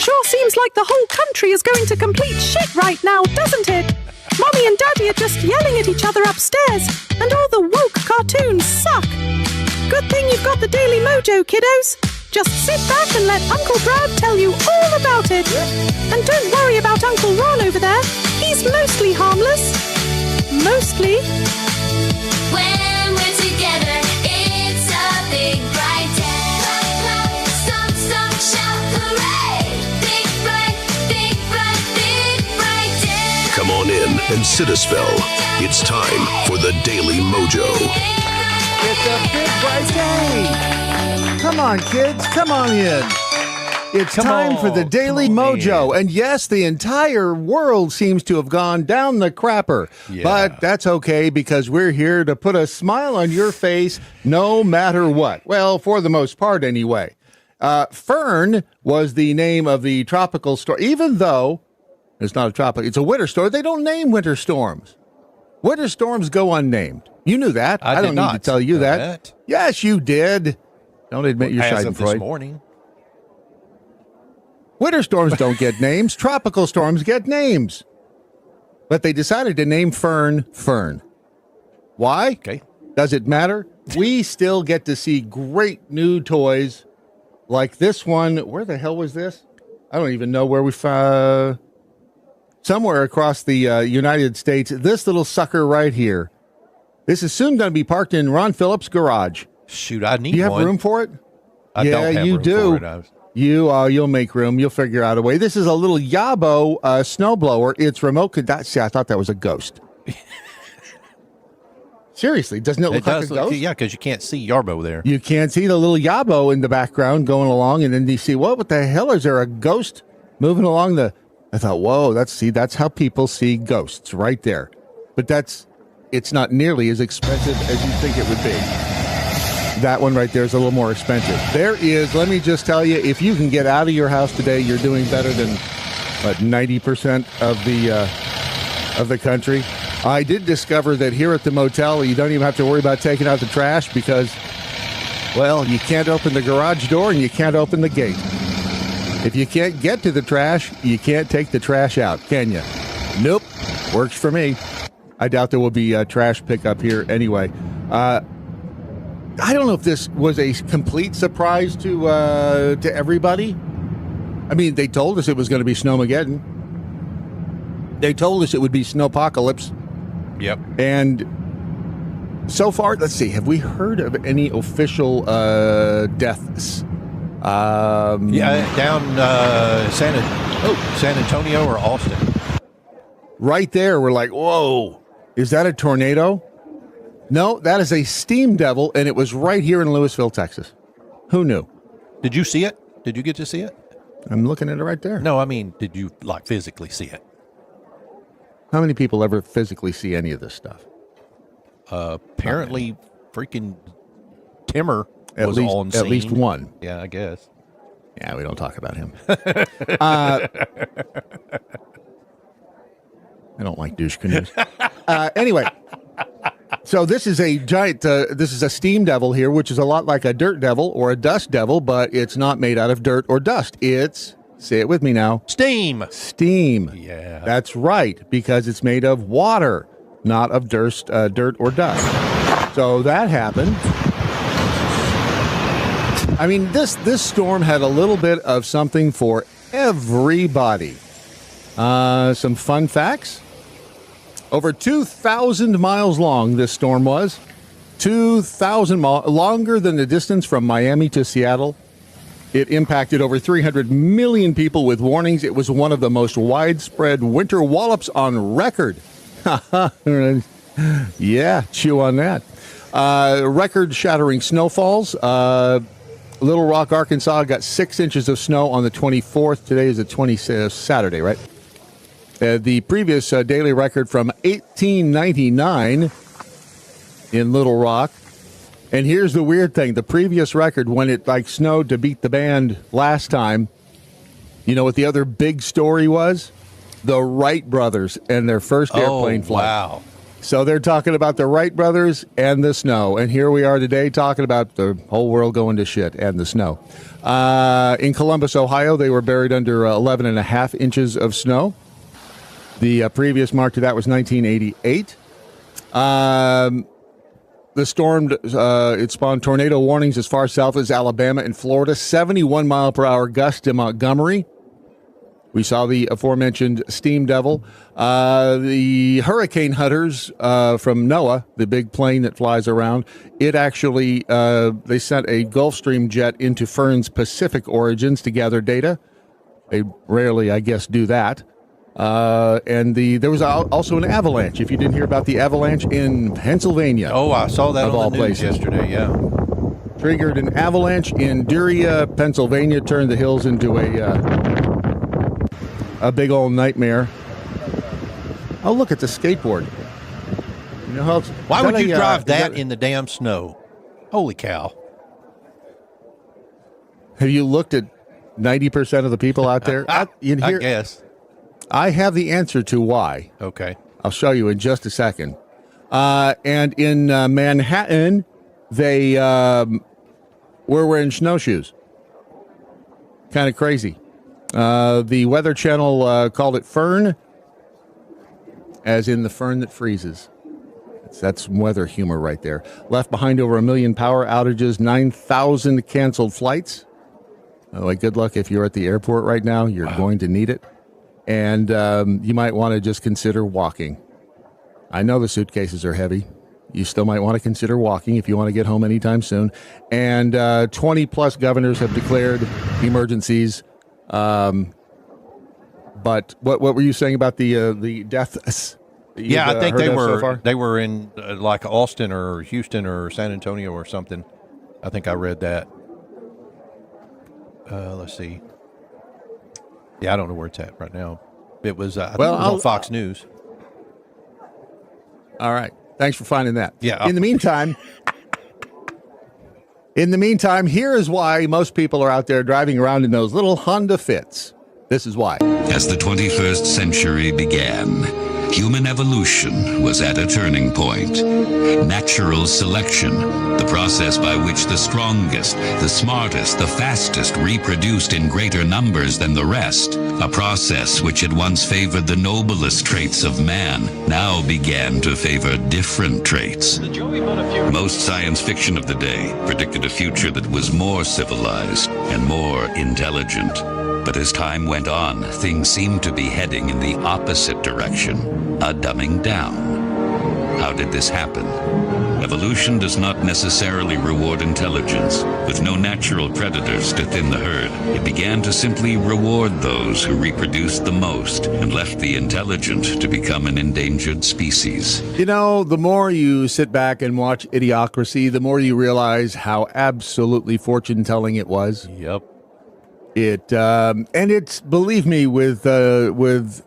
Sure seems like the whole country is going to complete shit right now, doesn't it? Mommy and Daddy are just yelling at each other upstairs, and all the woke cartoons suck. Good thing you've got the Daily MoJo, kiddos. Just sit back and let Uncle Brad tell you all about it. And don't worry about Uncle Ron over there. He's mostly harmless. Mostly. When we're together, it's a big bright day. Clap, clap, stomp, stomp, shout, hooray! Big bright day. Come on in and sit a spell. It's time for the Daily MoJo. It's a big bright day. Come on, kids. Come on in. It's time for the Daily MoJo. And yes, the entire world seems to have gone down the crapper. Yeah. But that's okay because we're here to put a smile on your face no matter what. Well, for the most part, anyway. Fern was the name of the tropical storm. Even though it's not a tropical, it's a winter storm. They don't name winter storms. Winter storms go unnamed. You knew that. I don't need to tell you that. Yes, you did. Don't admit your As of schadenfreude. this morning. Winter storms don't get names. Tropical storms get names. But they decided to name Fern Fern. Why? Okay. Does it matter? We still get to see great new toys like this one. Where the hell was this? I don't even know where we found. Somewhere across the United States. This little sucker right here. This is soon going to be parked in Ron Phillips' garage. Shoot, I need one. Do you have room for it? I don't have you room do. for it. You'll make room. You'll figure out a way. This is a little Yabo snowblower. It's remote. See, I thought that was a ghost. Seriously, doesn't it look like a ghost? Yeah, because you can't see Yarbo there. You can't see the little Yabo in the background going along, and then you see, what the hell? Is there a ghost moving along the... I thought, whoa, that's how people see ghosts right there. But it's not nearly as expensive as you think it would be. That one right there is a little more expensive. There is, let me just tell you, if you can get out of your house today, you're doing better than, 90% of the country. I did discover that here at the motel, you don't even have to worry about taking out the trash because, well, you can't open the garage door and you can't open the gate. If you can't get to the trash, you can't take the trash out, can you? Nope. Works for me. I doubt there will be a trash pickup here anyway. I don't know if this was a complete surprise to everybody. I mean, they told us it was going to be Snowmageddon. They told us it would be Snowpocalypse. Yep. And so far, let's see, have we heard of any official deaths? Down San Antonio or Austin. Right there, we're like, whoa, is that a tornado? No, that is a steam devil, and it was right here in Lewisville, Texas. Who knew? Did you see it? Did you get to see it? I'm looking at it right there. No, I mean, did you physically see it? How many people ever physically see any of this stuff? Apparently, freaking Timmer At was least, on scene. At least one. Yeah, I guess. Yeah, we don't talk about him. I don't like douche canoes. Anyway, so this is a giant, this is a steam devil here, which is a lot like a dirt devil or a dust devil, but it's not made out of dirt or dust. It's, say it with me now. Steam. Steam. Yeah. That's right, because it's made of water, not of dirt or dust. So that happened. I mean, this storm had a little bit of something for everybody. Some fun facts. Over 2,000 miles long, this storm was. 2,000 miles, longer than the distance from Miami to Seattle. It impacted over 300 million people with warnings. It was one of the most widespread winter wallops on record. Yeah, chew on that. Record-shattering snowfalls. Little Rock, Arkansas got 6 inches of snow on the 24th. Today is the 26th, Saturday, right? The previous daily record from 1899 in Little Rock. And here's the weird thing. The previous record, when it snowed to beat the band last time, you know what the other big story was? The Wright brothers and their first airplane flight. Wow. So they're talking about the Wright brothers and the snow. And here we are today talking about the whole world going to shit and the snow. In Columbus, Ohio, they were buried under 11 and a half inches of snow. The previous mark to that was 1988. The storm, it spawned tornado warnings as far south as Alabama and Florida, 71 mile per hour gusts in Montgomery. We saw the aforementioned Steam Devil. The hurricane hunters from NOAA, the big plane that flies around, it actually, they sent a Gulfstream jet into Fern's Pacific origins to gather data. They rarely, I guess, do that. And there was also an avalanche, if you didn't hear about the avalanche in Pennsylvania. Oh, I saw that of on all the news places. yesterday, yeah. Triggered an avalanche in Duria, Pennsylvania, turned the hills into a big old nightmare. Oh, look at the skateboard. You know how Why would you drive that in the damn snow? Holy cow. Have you looked at 90% of the people out there? I guess. I have the answer to why. Okay. I'll show you in just a second. And in Manhattan, they were wearing snowshoes. Kind of crazy. The Weather Channel called it Fern, as in the fern that freezes. That's some weather humor right there. Left behind over 1 million power outages, 9,000 canceled flights. By the way, good luck if you're at the airport right now. You're going to need it. And you might want to just consider walking. I know the suitcases are heavy. You still might want to consider walking if you want to get home anytime soon. And 20-plus governors have declared emergencies. But what were you saying about the deaths? Yeah, I think they were in like Austin or Houston or San Antonio or something. I think I read that. Let's see. Yeah, I don't know where it's at right now. It was, I think it was on Fox News. All right. Thanks for finding that. Yeah. In the meantime, here is why most people are out there driving around in those little Honda Fits. This is why. As the 21st century began, human evolution was at a turning point. Natural selection, the process by which the strongest, the smartest, the fastest reproduced in greater numbers than the rest, a process which had once favored the noblest traits of man, now began to favor different traits. Most science fiction of the day predicted a future that was more civilized and more intelligent. But as time went on, things seemed to be heading in the opposite direction, a dumbing down. How did this happen? Evolution does not necessarily reward intelligence. With no natural predators to thin the herd, it began to simply reward those who reproduced the most and left the intelligent to become an endangered species. You know, the more you sit back and watch Idiocracy, the more you realize how absolutely fortune-telling it was. Yep. It and it's, believe me, with I'm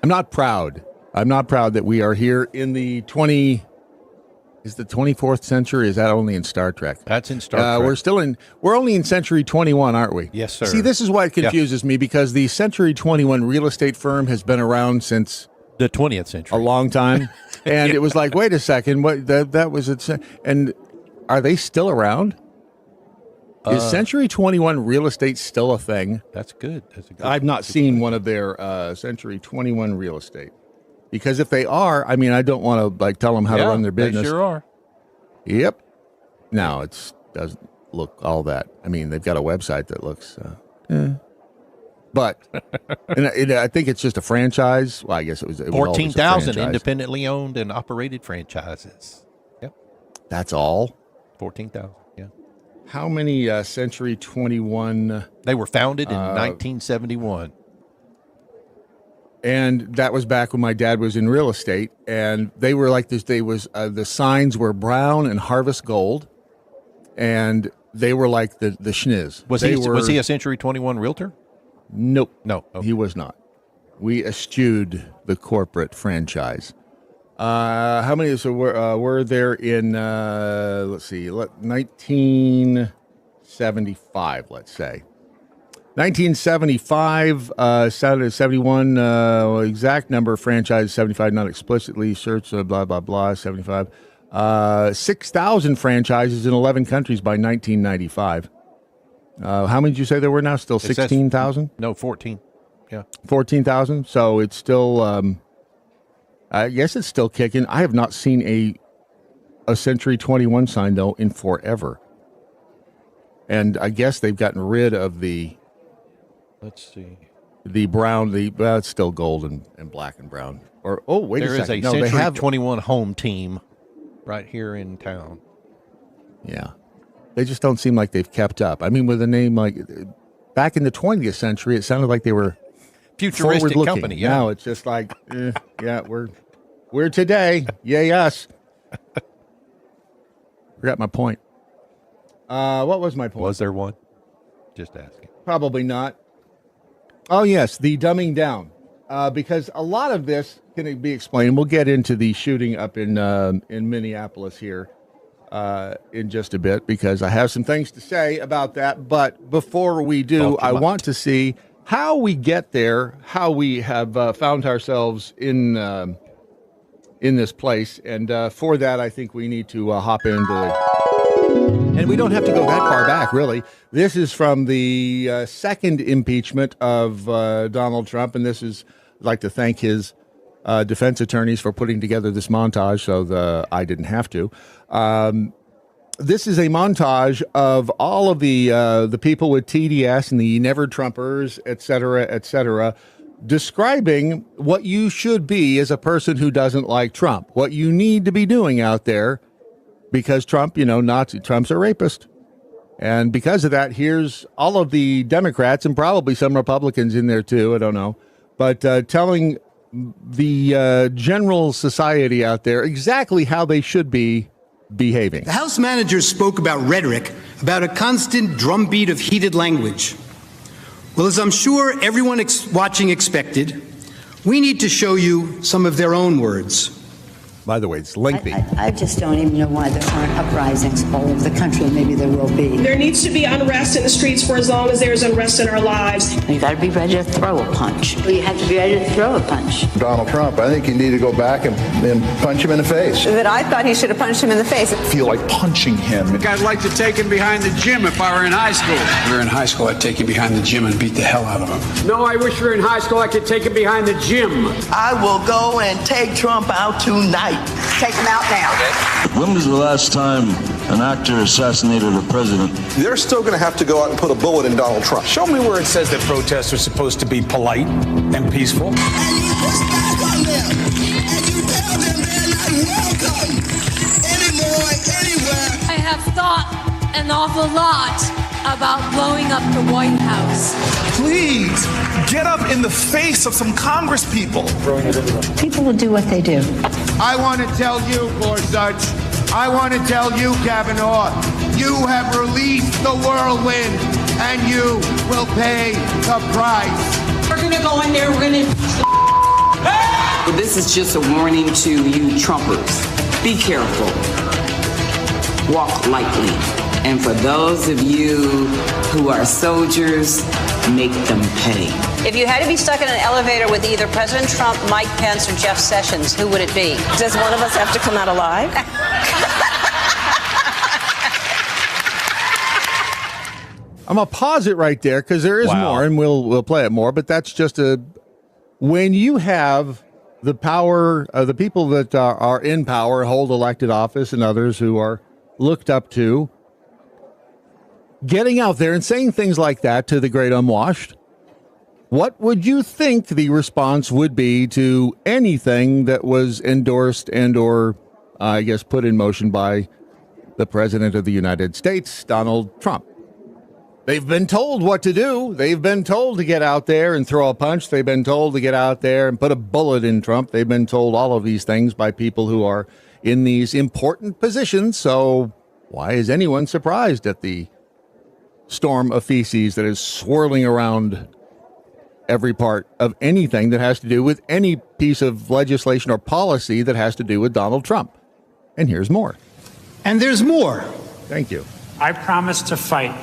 not proud. I'm not proud that we are here in the 24th century. Is that only in Star Trek? That's in Star Trek. We're only in century 21, aren't we? Yes, sir. See, this is why it confuses me, because the century 21 real estate firm has been around since the 20th century, a long time. And it was like, wait a second, what that was it? And are they still around? Is Century 21 real estate still a thing? That's good. I've not seen one of their Century 21 real estate. Because if they are, I mean, I don't want to tell them how to run their business. They sure are. Yep. No, it doesn't look all that. I mean, they've got a website that looks, but and I think it's just a franchise. Well, I guess it was 14,000 independently owned and operated franchises. Yep. That's all. 14,000. Yeah. How many Century 21? They were founded in 1971. And that was back when my dad was in real estate, and they were like this. The signs were brown and harvest gold, and they were like the schniz. Was he a Century 21 realtor? Nope. No. Okay. He was not. We eschewed the corporate franchise. How many were there in, let's see, 1975, let's say. 1975, 71, exact number of franchises, 75, not explicitly searched, blah, blah, blah, 75. 6,000 franchises in 11 countries by 1995. How many did you say there were now? Still 16,000? No, 14. Yeah. 14,000. So it's still, I guess it's still kicking. I have not seen a Century 21 sign, though, in forever. And I guess they've gotten rid of the, let's see, the brown, well, it's still gold and black and brown. Or, oh, wait a second. There is a Century 21 home team right here in town. Yeah. They just don't seem like they've kept up. I mean, with a name like, back in the 20th century, it sounded like they were futuristic company. Yeah. Now it's just like, yeah, we're today. Yay, us. Forgot my point. What was my point? Was there one? Just asking. Probably not. Oh, yes, the dumbing down. Because a lot of this can be explained. We'll get into the shooting up in Minneapolis here in just a bit, because I have some things to say about that. But before we do, I want to see how we get there, how we have found ourselves in this place. And for that, I think we need to hop into and we don't have to go that far back, really. This is from the second impeachment of Donald Trump, and this is, I'd like to thank his defense attorneys for putting together this montage so I didn't have to. This is a montage of all of the people with TDS and the Never Trumpers, et cetera, describing what you should be as a person who doesn't like Trump, what you need to be doing out there, because Trump, Trump's a rapist. And because of that, here's all of the Democrats and probably some Republicans in there too, I don't know, but telling the general society out there exactly how they should be behaving. The House managers spoke about rhetoric, about a constant drumbeat of heated language. Well, as I'm sure everyone watching expected, we need to show you some of their own words. By the way, it's lengthy. I just don't even know why there aren't uprisings all over the country. Maybe there will be. There needs to be unrest in the streets for as long as there's unrest in our lives. You got to be ready to throw a punch. You have to be ready to throw a punch. Donald Trump, I think you need to go back and punch him in the face. That I thought he should have punched him in the face. I feel like punching him. I'd like to take him behind the gym if I were in high school. If we were in high school, I'd take him behind the gym and beat the hell out of him. No, I wish we were in high school. I could take him behind the gym. I will go and take Trump out tonight. Take him out now. When was the last time an actor assassinated a president? They're still going to have to go out and put a bullet in Donald Trump. Show me where it says that protests are supposed to be polite and peaceful. And you push back on them, and you tell them they're not welcome anymore, anywhere. I have thought an awful lot about blowing up the White House. Please get up in the face of some Congress people. People will do what they do. I want to tell you, Gorsuch, I want to tell you, Kavanaugh, you have released the whirlwind, and you will pay the price. We're going to go in there, we're going to... This is just a warning to you Trumpers. Be careful. Walk lightly. And for those of you who are soldiers, make them pay. If you had to be stuck in an elevator with either President Trump, Mike Pence, or Jeff Sessions, who would it be? Does one of us have to come out alive? I'm going to pause it right there because there is more, and we'll play it more. But that's just when you have the power, the people that are in power, hold elected office, and others who are looked up to, getting out there and saying things like that to the great unwashed, what would you think the response would be to anything that was endorsed and or, I guess, put in motion by the President of the United States, Donald Trump? They've been told what to do. They've been told to get out there and throw a punch. They've been told to get out there and put a bullet in Trump. They've been told all of these things by people who are in these important positions. So why is anyone surprised at the storm of feces that is swirling around every part of anything that has to do with any piece of legislation or policy that has to do with Donald Trump? And here's more. And there's more. Thank you. I promise to fight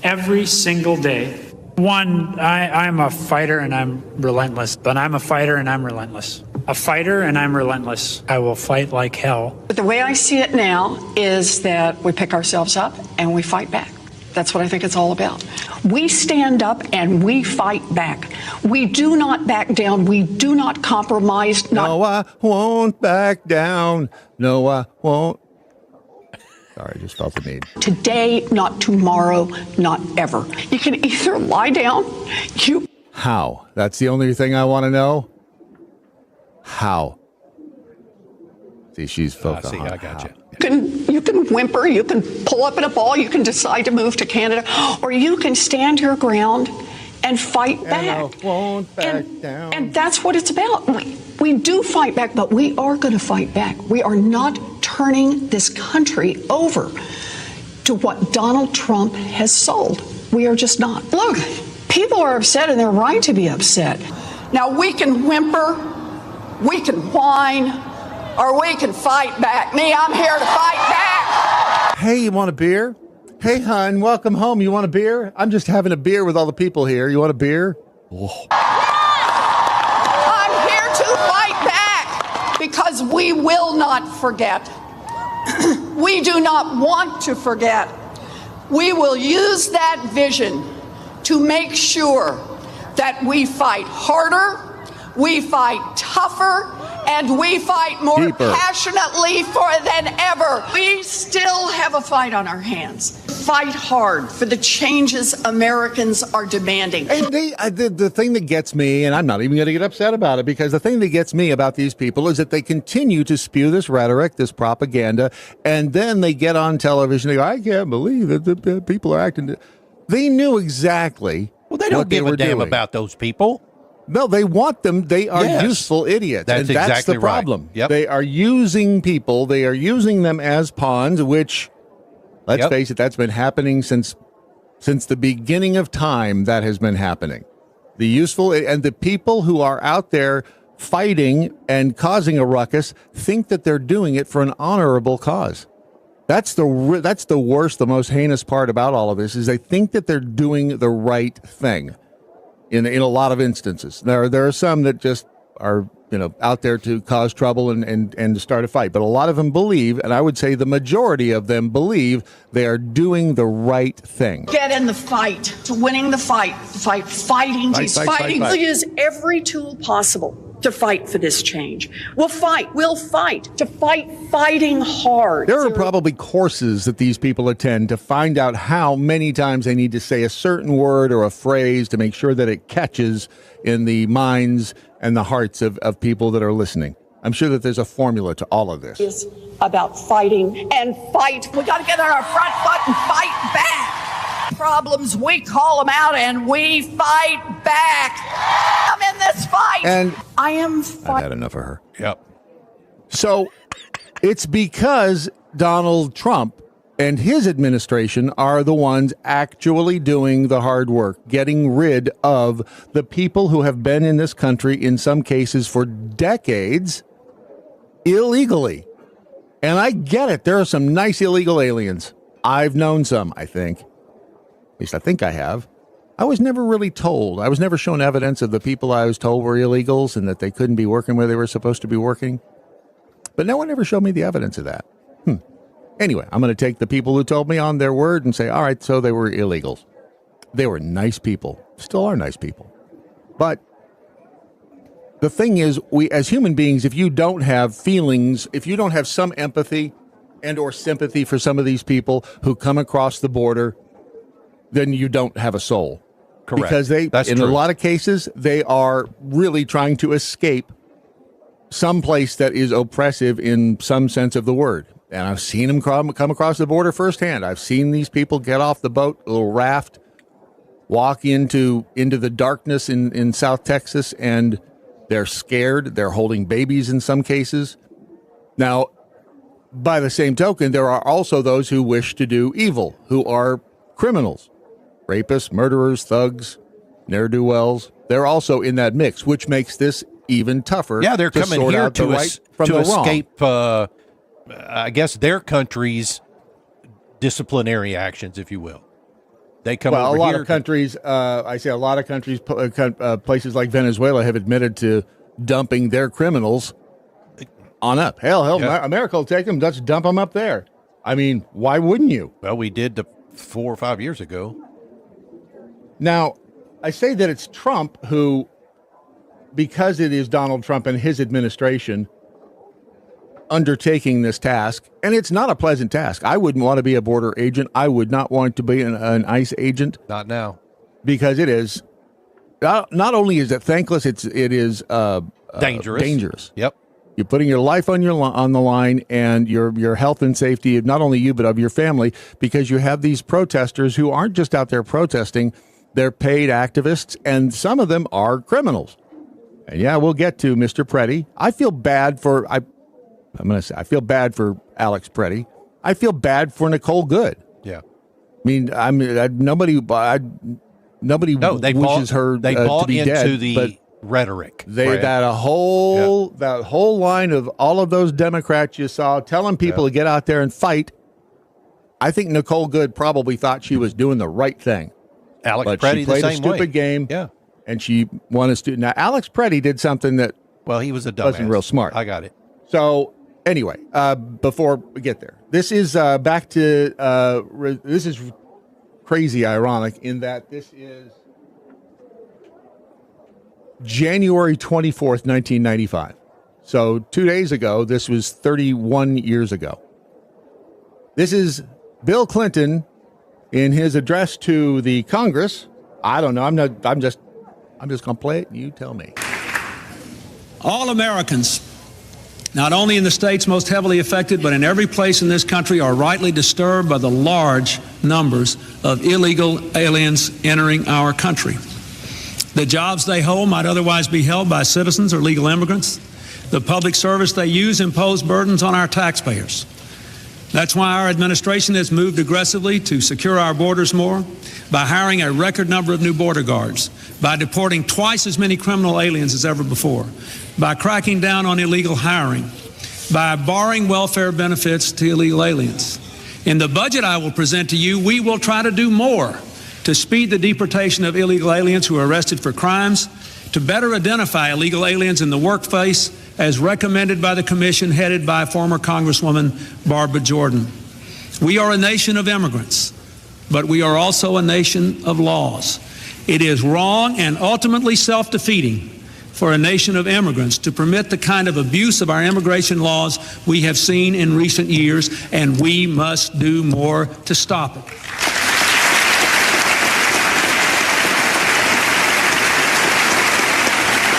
every single day One, I'm a fighter and I'm relentless, but I'm a fighter and I'm relentless. A fighter and I'm relentless. I will fight like hell. But the way I see it now is that we pick ourselves up and we fight back. That's what I think it's all about. We stand up and we fight back. We do not back down. We do not compromise. No, I won't back down. No, I won't. Sorry, I just felt the need. Today, not tomorrow, not ever. You can either lie down, How? That's the only thing I want to know. How? See, she's focused on I got you. You can whimper, you can pull up in a ball, you can decide to move to Canada, or you can stand your ground and fight back. And I won't back down. And that's what it's about. We do fight back, but we are going to fight back. We are not turning this country over to what Donald Trump has sold. We are just not. Look, people are upset and they're right to be upset. Now we can whimper, we can whine, or we can fight back. Me, I'm here to fight back. Hey, you want a beer? Hey, hon, welcome home. You want a beer? I'm just having a beer with all the people here. You want a beer? Oh. I'm here to fight back because we will not forget. We do not want to forget. We will use that vision to make sure that we fight harder, we fight tougher, and we fight more passionately than ever. We still have a fight on our hands. Fight hard for the changes Americans are demanding. And the thing that gets me, and I'm not even going to get upset about it, because the thing that gets me about these people is that they continue to spew this rhetoric, this propaganda, and then they get on television. They go, I can't believe that the people are acting. They knew exactly Well, they don't give a damn about those people. No, they want them. They are useful idiots. That's and that's exactly the problem. Right. Yep. They are using people. They are using them as pawns, which, let's face it, that's been happening since the beginning of time. That has been happening. The useful and the people who are out there fighting and causing a ruckus think that they're doing it for an honorable cause. That's the worst, the most heinous part about all of this is they think that they're doing the right thing. In a lot of instances, there are some that just are out there to cause trouble and to start a fight. But a lot of them believe, and I would say the majority of them believe, they are doing the right thing. Get in the fight, to winning the fight, fighting. We'll use every tool possible to fight for this change. We'll fight to fight, fighting hard. There are probably courses that these people attend to find out how many times they need to say a certain word or a phrase to make sure that it catches in the minds and the hearts of people that are listening. I'm sure that there's a formula to all of this. It's about fighting and fight. We got to get on our front foot and fight back. Problems, we call them out and we fight back. I'm in this fight. And I am I've had enough of her. Yep. So it's because Donald Trump and his administration are the ones actually doing the hard work, getting rid of the people who have been in this country, in some cases for decades, illegally. And I get it. There are some nice illegal aliens. I've known some, I think. At least I think I have. I was never really told. I was never shown evidence of the people I was told were illegals and that they couldn't be working where they were supposed to be working. But no one ever showed me the evidence of that. Anyway, I'm going to take the people who told me on their word and say, all right, so they were illegals. They were nice people. Still are nice people. But the thing is, we as human beings, if you don't have feelings, if you don't have some empathy and or sympathy for some of these people who come across the border, then you don't have a soul. Correct. Because in a lot of cases, they are really trying to escape some place that is oppressive in some sense of the word. And I've seen them come across the border firsthand. I've seen these people get off the boat, a little raft, walk into the darkness in South Texas, and they're scared. They're holding babies in some cases. Now, by the same token, there are also those who wish to do evil, who are criminals, rapists, murderers, thugs, ne'er-do-wells. They're also in that mix, which makes this even tougher. Yeah, they're coming here to escape, I guess, their country's disciplinary actions, if you will. They come well, over a lot here of countries. I say a lot of countries, places like Venezuela have admitted to dumping their criminals on up. Hell, Yeah. America will take them. Let's dump them up there. I mean, why wouldn't you? Well, we did 4 or 5 years ago. Now, I say that it's Trump who, because it is Donald Trump and his administration undertaking this task, and it's not a pleasant task. I wouldn't want to be a border agent. I would not want to be an ICE agent. Not now. Because it is, not only is it thankless, it is Dangerous. Dangerous. Yep. You're putting your life on the line and your health and safety of not only you but of your family, because you have these protesters who aren't just out there protesting; they're paid activists, and some of them are criminals. And yeah, we'll get to Mr. Preddy. I feel bad for I feel bad for Alex Preddy. I feel bad for Nicole Good. Yeah. Nobody they wishes her they to bought be into dead, the but rhetoric. that whole line of all of those Democrats you saw telling people to get out there and fight. I think Nicole Good probably thought she was doing the right thing. Alex but Preddy she played the a same stupid way. game. Yeah. And she won a student. Now, Alex Preddy did something that he was a dumbass. wasn't real smart. I got it. So anyway, before we get there, this is back to this is crazy ironic in that this is January 24th, 1995. So 2 days ago, this was 31 years ago. This is Bill Clinton in his address to the Congress. I don't know. I'm just going to play it. You tell me. All Americans, not only in the states most heavily affected, but in every place in this country, are rightly disturbed by the large numbers of illegal aliens entering our country. The jobs they hold might otherwise be held by citizens or legal immigrants. The public service they use impose burdens on our taxpayers. That's why our administration has moved aggressively to secure our borders more, by hiring a record number of new border guards, by deporting twice as many criminal aliens as ever before, by cracking down on illegal hiring, by barring welfare benefits to illegal aliens. In the budget I will present to you, we will try to do more to speed the deportation of illegal aliens who are arrested for crimes, to better identify illegal aliens in the workplace as recommended by the commission headed by former Congresswoman Barbara Jordan. We are a nation of immigrants, but we are also a nation of laws. It is wrong and ultimately self-defeating for a nation of immigrants to permit the kind of abuse of our immigration laws we have seen in recent years, and we must do more to stop it.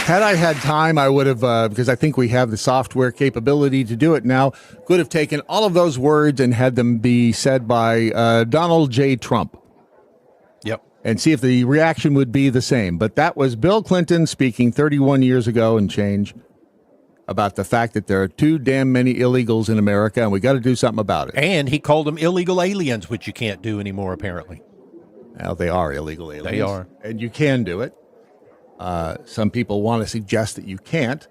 Had I had time, I would have, because I think we have the software capability to do it now, could have taken all of those words and had them be said by Donald J. Trump. Yep. And see if the reaction would be the same. But that was Bill Clinton speaking 31 years ago and change about the fact that there are too damn many illegals in America and we got to do something about it. And he called them illegal aliens, which you can't do anymore, apparently. Well, they are illegal aliens. They are. And you can do it. Some people want to suggest that you can't.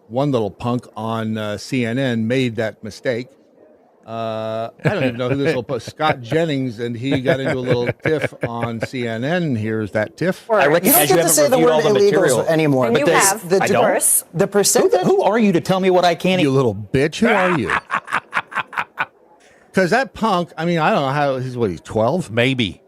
One little punk on CNN made that mistake. I don't even know who this little Scott Jennings, and he got into a little tiff on CNN. Here's that tiff. I recognize you haven't reviewed all the material anymore. And but you have. The I diverse, don't. the percentage. Who are you to tell me what I can't? You little bitch. Who are you? Because that punk, I mean, I don't know how, he's 12? Maybe.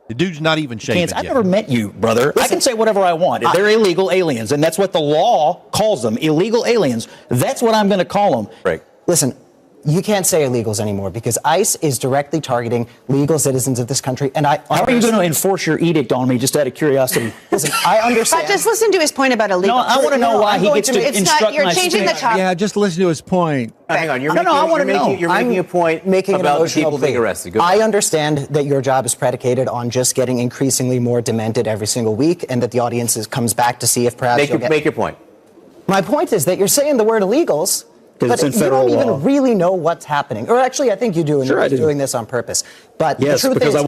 The dude's not even shaving yet. I've never met you, brother. Listen, I can say whatever I want. If they're illegal aliens, and that's what the law calls them, illegal aliens, that's what I'm going to call them. Right. Listen, you can't say illegals anymore because ICE is directly targeting legal citizens of this country. And how are you going to enforce your edict on me, just out of curiosity? Listen, I understand. But just listen to his point about illegals. No, I want to know why he gets to instruct You're my changing the speech. topic. Yeah, just listen to his point. Hang on, I want to know. You're making a point about people being arrested. I understand that your job is predicated on just getting increasingly more demented every single week, and that the audience comes back to see if perhaps make your point. My point is that you're saying the word illegals, but it's in you federal don't law. even really know what's happening. Or actually, I think you do, and Sure, you're I do. doing this on purpose. But Yes, the truth because is,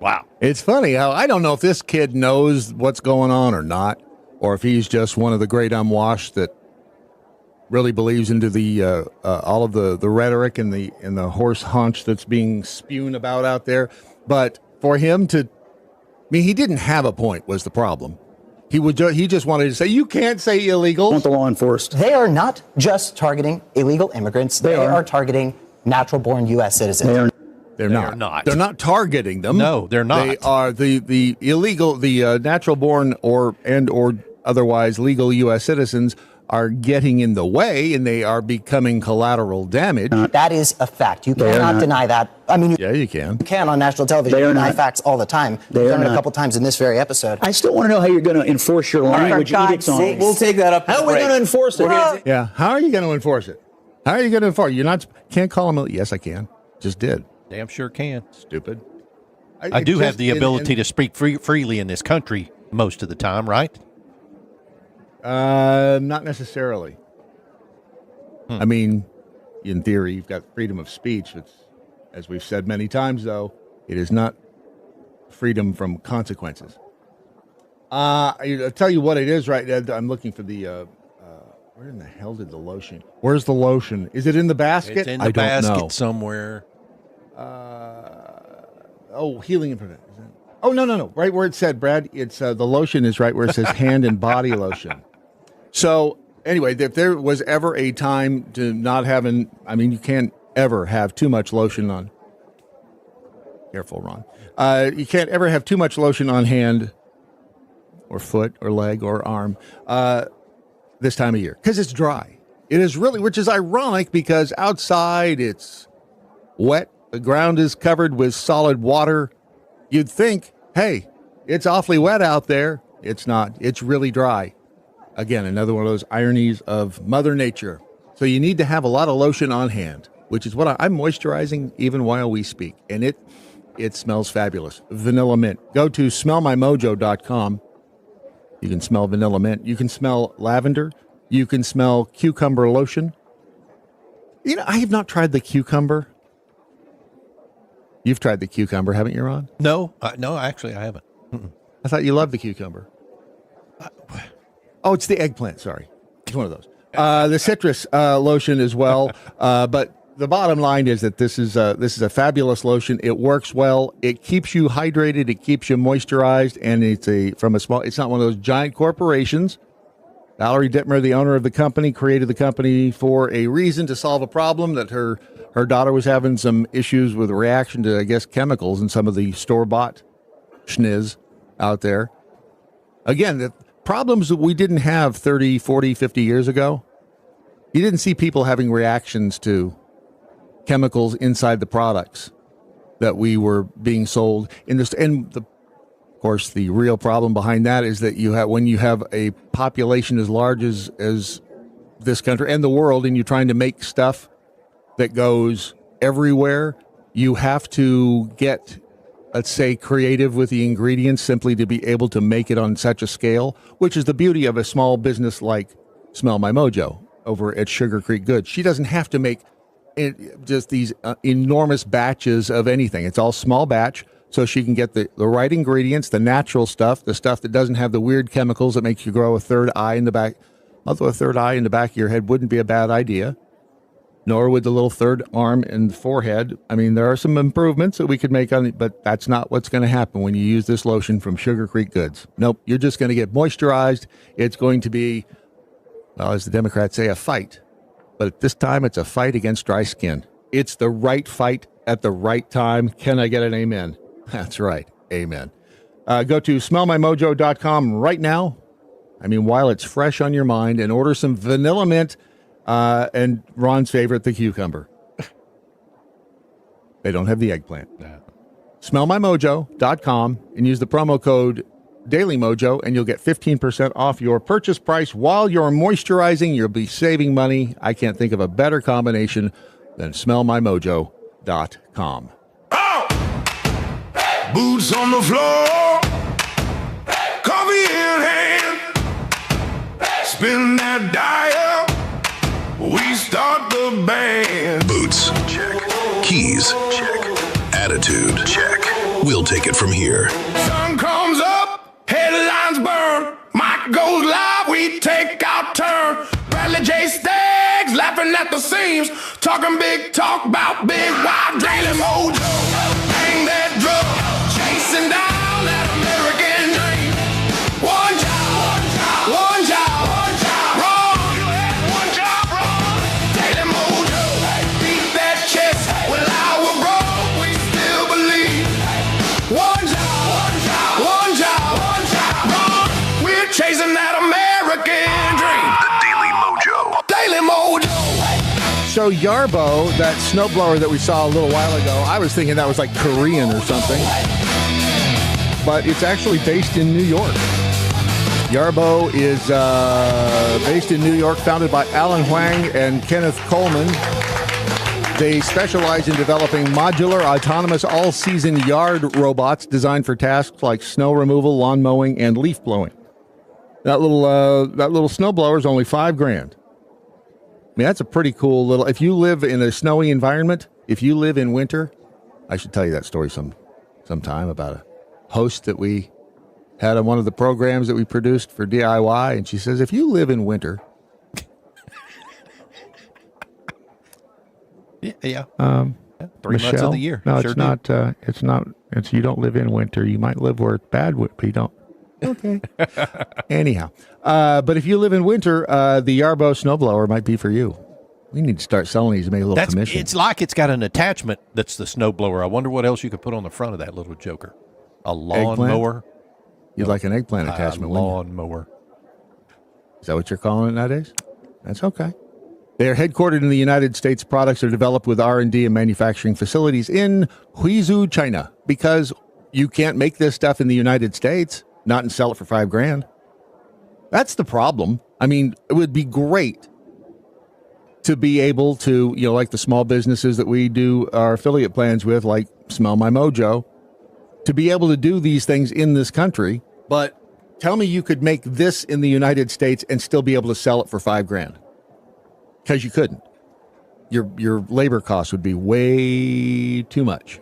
Wow. It's funny how I don't know if this kid knows what's going on or not, or if he's just one of the great unwashed that really believes into the all of the rhetoric and the horse haunch that's being spewed about out there. But for him to, I mean, he didn't have a point was the problem. He just wanted to say, you can't say illegal. Want the law enforced. They are not just targeting illegal immigrants. They are targeting natural-born U.S. citizens. They're not. They're not targeting them. No, they're not. They are the illegal, the natural-born or otherwise legal U.S. citizens are getting in the way, and they are becoming collateral damage. That is a fact. You cannot deny that. I mean, yeah, you can. You can on national television deny facts all the time. We've done it a couple times in this very episode. I still want to know how you're going to enforce your language edicts on it. We'll take that up. How are we going to enforce it? Yeah, how are you going to enforce it? How are you going to enforce it? Can't call them. Yes, I can. Just did. Damn sure can. Stupid. I do have the ability to speak freely in this country most of the time, right? Not necessarily. I mean, in theory, you've got freedom of speech. It's, as we've said many times, though, it is not freedom from consequences. I'll tell you what it is, right? I'm looking for the, where in the hell did the lotion? Where's the lotion? Is it in the basket? It's in the basket somewhere. Healing and prevent. Oh, no. Right where it said, Brad, it's the lotion is right where it says hand and body lotion. So anyway, if there was ever a time to not having, I mean, you can't ever have too much lotion on. Careful, Ron. You can't ever have too much lotion on hand or foot or leg or arm this time of year because it's dry. It is really, which is ironic because outside it's wet. The ground is covered with solid water. You'd think, hey, it's awfully wet out there. It's not. It's really dry. Again, another one of those ironies of Mother Nature. So you need to have a lot of lotion on hand, which is what I'm moisturizing even while we speak. And it smells fabulous. Vanilla mint. Go to smellmymojo.com. You can smell vanilla mint. You can smell lavender. You can smell cucumber lotion. You know, I have not tried the cucumber. You've tried the cucumber, haven't you, Ron? No, actually, I haven't. I thought you loved the cucumber. Oh, it's the eggplant. Sorry. It's one of those. The citrus lotion as well. But the bottom line is that this is a fabulous lotion. It works well. It keeps you hydrated. It keeps you moisturized. And it's not one of those giant corporations. Valerie Dittmer, the owner of the company, created the company for a reason, to solve a problem that her daughter was having some issues with reaction to, I guess, chemicals in some of the store-bought schniz out there. Again, the problems that we didn't have 30, 40, 50 years ago. You didn't see people having reactions to chemicals inside the products that we were being sold in this. And of course, the real problem behind that is that when you have a population as large as this country and the world, and you're trying to make stuff that goes everywhere, you have to get, let's say, creative with the ingredients simply to be able to make it on such a scale, which is the beauty of a small business like Smell My Mojo over at Sugar Creek Goods. She doesn't have to make just these enormous batches of anything. It's all small batch, so she can get the right ingredients, the natural stuff, the stuff that doesn't have the weird chemicals that makes you grow a third eye in the back. Although a third eye in the back of your head wouldn't be a bad idea. Nor would the little third arm and forehead. I mean, there are some improvements that we could make on it, but that's not what's going to happen when you use this lotion from Sugar Creek Goods. Nope, you're just going to get moisturized. It's going to be, well, as the Democrats say, a fight. But at this time, it's a fight against dry skin. It's the right fight at the right time. Can I get an amen? That's right. Amen. Go to smellmymojo.com right now. I mean, while it's fresh on your mind, and order some vanilla mint. And Ron's favorite, the cucumber. They don't have the eggplant. Yeah. Smellmymojo.com and use the promo code DailyMojo, and you'll get 15% off your purchase price. While you're moisturizing, you'll be saving money. I can't think of a better combination than smellmymojo.com. Oh! Boots on the floor, coffee in hand, spin that dial. We start the band. Boots, check. Keys, check. Attitude, check. We'll take it from here. Sun comes up, headlines burn. Mic goes live, we take our turn. Bradley J. Staggs laughing at the seams. Talking big talk about big wild Daily Mojo. Bang that drum, chasing down that American dream. One job, one job, wrong. One job, wrong. Daily MoJo, beat that chest. When I was broke, we still believe. One job, wrong. We're chasing that American dream. The Daily MoJo. Daily MoJo. So Yarbo, that snowblower that we saw a little while ago, I was thinking that was like Korean or something. But it's actually based in New York. Yarbo is based in New York, founded by Alan Huang and Kenneth Coleman. They specialize in developing modular, autonomous, all-season yard robots designed for tasks like snow removal, lawn mowing, and leaf blowing. That little snowblower is only $5,000. I mean, that's a pretty cool little... If you live in a snowy environment, if you live in winter... I should tell you that story sometime about a host that we had on one of the programs that we produced for DIY, and she says, if you live in winter... Yeah. 3 Michelle, months of the year. No, Sure it's do. not. It's not. It's you don't live in winter. You might live where it's bad, but you don't. Okay. Anyhow, but if you live in winter, the Yarbo snowblower might be for you. We need to start selling these to make a little commission. It's like it's got an attachment that's the snowblower. I wonder what else you could put on the front of that little joker. A lawnmower. You'd like an eggplant attachment, wouldn't you? Lawnmower. Is that what you're calling it nowadays? That's okay. They are headquartered in the United States. Products are developed with R&D and manufacturing facilities in Huizhou, China, because you can't make this stuff in the United States, not and sell it for $5,000. That's the problem. I mean, it would be great to be able to, like the small businesses that we do our affiliate plans with, like Smell My MoJo, to be able to do these things in this country. But tell me you could make this in the United States and still be able to sell it for $5,000. Because you couldn't. Your labor costs would be way too much.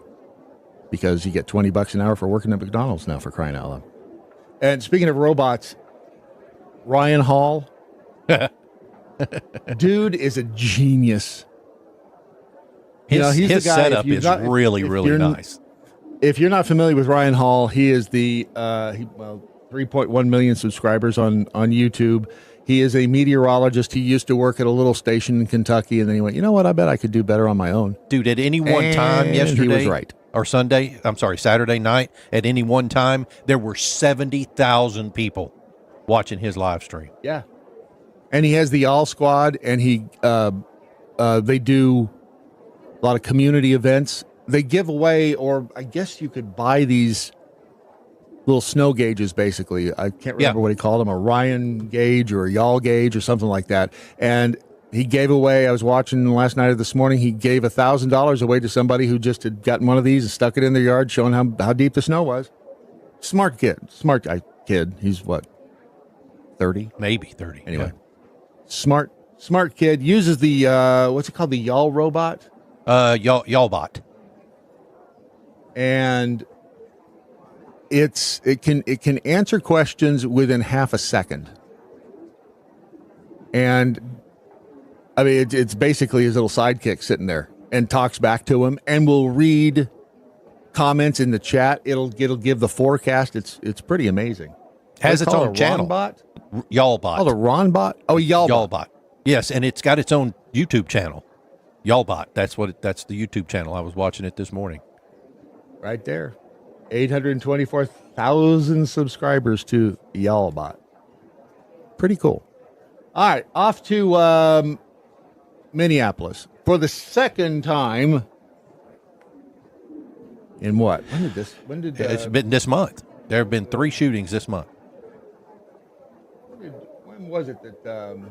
Because you get $20 an hour for working at McDonald's now, for crying out loud. And speaking of robots, Ryan Hall, dude is a genius. His he's the guy, setup is really nice. If you're not familiar with Ryan Hall, he is the 3.1 million subscribers on YouTube. He is a meteorologist. He used to work at a little station in Kentucky, and then he went, you know what? I bet I could do better on my own. Dude, at any one time yesterday, he was right. Or Saturday night, at any one time, there were 70,000 people watching his live stream. Yeah. And he has the All Squad, and they do a lot of community events. They give away, or I guess you could buy these little snow gauges, basically. I can't remember what he called them, a Ryan gauge or a Y'all gauge or something like that. And he gave away, I was watching last night or this morning, he gave $1,000 away to somebody who just had gotten one of these and stuck it in their yard, showing how deep the snow was. Smart kid. He's what, 30? Maybe 30. Anyway. Yeah. Smart kid. Uses the, what's it called, the Y'all robot? Y'allbot. And it can answer questions within half a second. And I mean, it's basically his little sidekick sitting there and talks back to him and will read comments in the chat. It'll give the forecast. It's pretty amazing. Has its own channel. Y'allbot. Oh, the Ronbot? Oh, Y'allbot. Yes, and it's got its own YouTube channel. Y'allbot. That's the YouTube channel. I was watching it this morning. Right there. 824,000 subscribers to Y'allbot. Pretty cool. All right, off to Minneapolis for the second time. In what? When did it's been this month. There have been 3 shootings this month. When was it that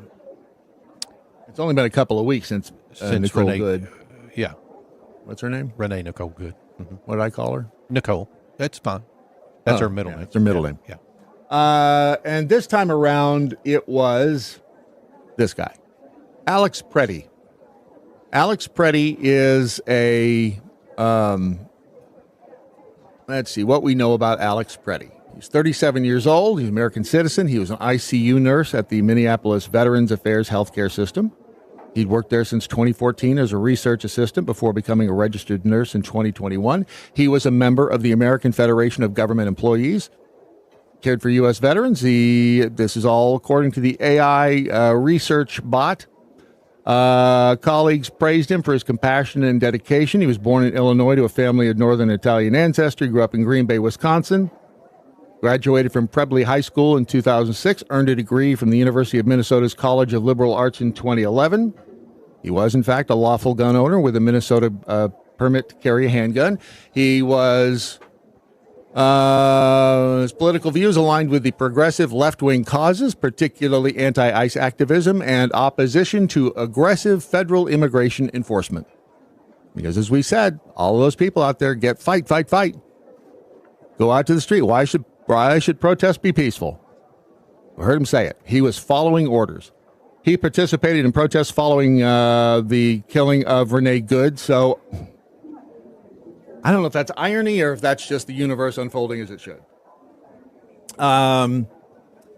it's only been a couple of weeks since Nicole Renee, Good. Yeah. What's her name? Renee Nicole Good. Mm-hmm. What did I call her? Nicole. That's fine. That's her middle name. That's her middle name. Yeah. And this time around, it was this guy, Alex Preddy. Alex Preddy is a, let's see what we know about Alex Preddy. He's 37 years old. He's an American citizen. He was an ICU nurse at the Minneapolis Veterans Affairs Healthcare System. He'd worked there since 2014 as a research assistant before becoming a registered nurse in 2021. He was a member of the American Federation of Government Employees, cared for U.S. veterans. This is all according to the AI research bot. Colleagues praised him for his compassion and dedication. He was born in Illinois to a family of Northern Italian ancestry, grew up in Green Bay, Wisconsin, graduated from Prebley High School in 2006, earned a degree from the University of Minnesota's College of Liberal Arts in 2011. He was, in fact, a lawful gun owner with a Minnesota permit to carry a handgun. He was, his political views aligned with the progressive left-wing causes, particularly anti-ICE activism and opposition to aggressive federal immigration enforcement. Because as we said, all of those people out there fight. Go out to the street. Why should protests be peaceful? I heard him say it. He was following orders. He participated in protests following the killing of Renee Good. So I don't know if that's irony or if that's just the universe unfolding as it should.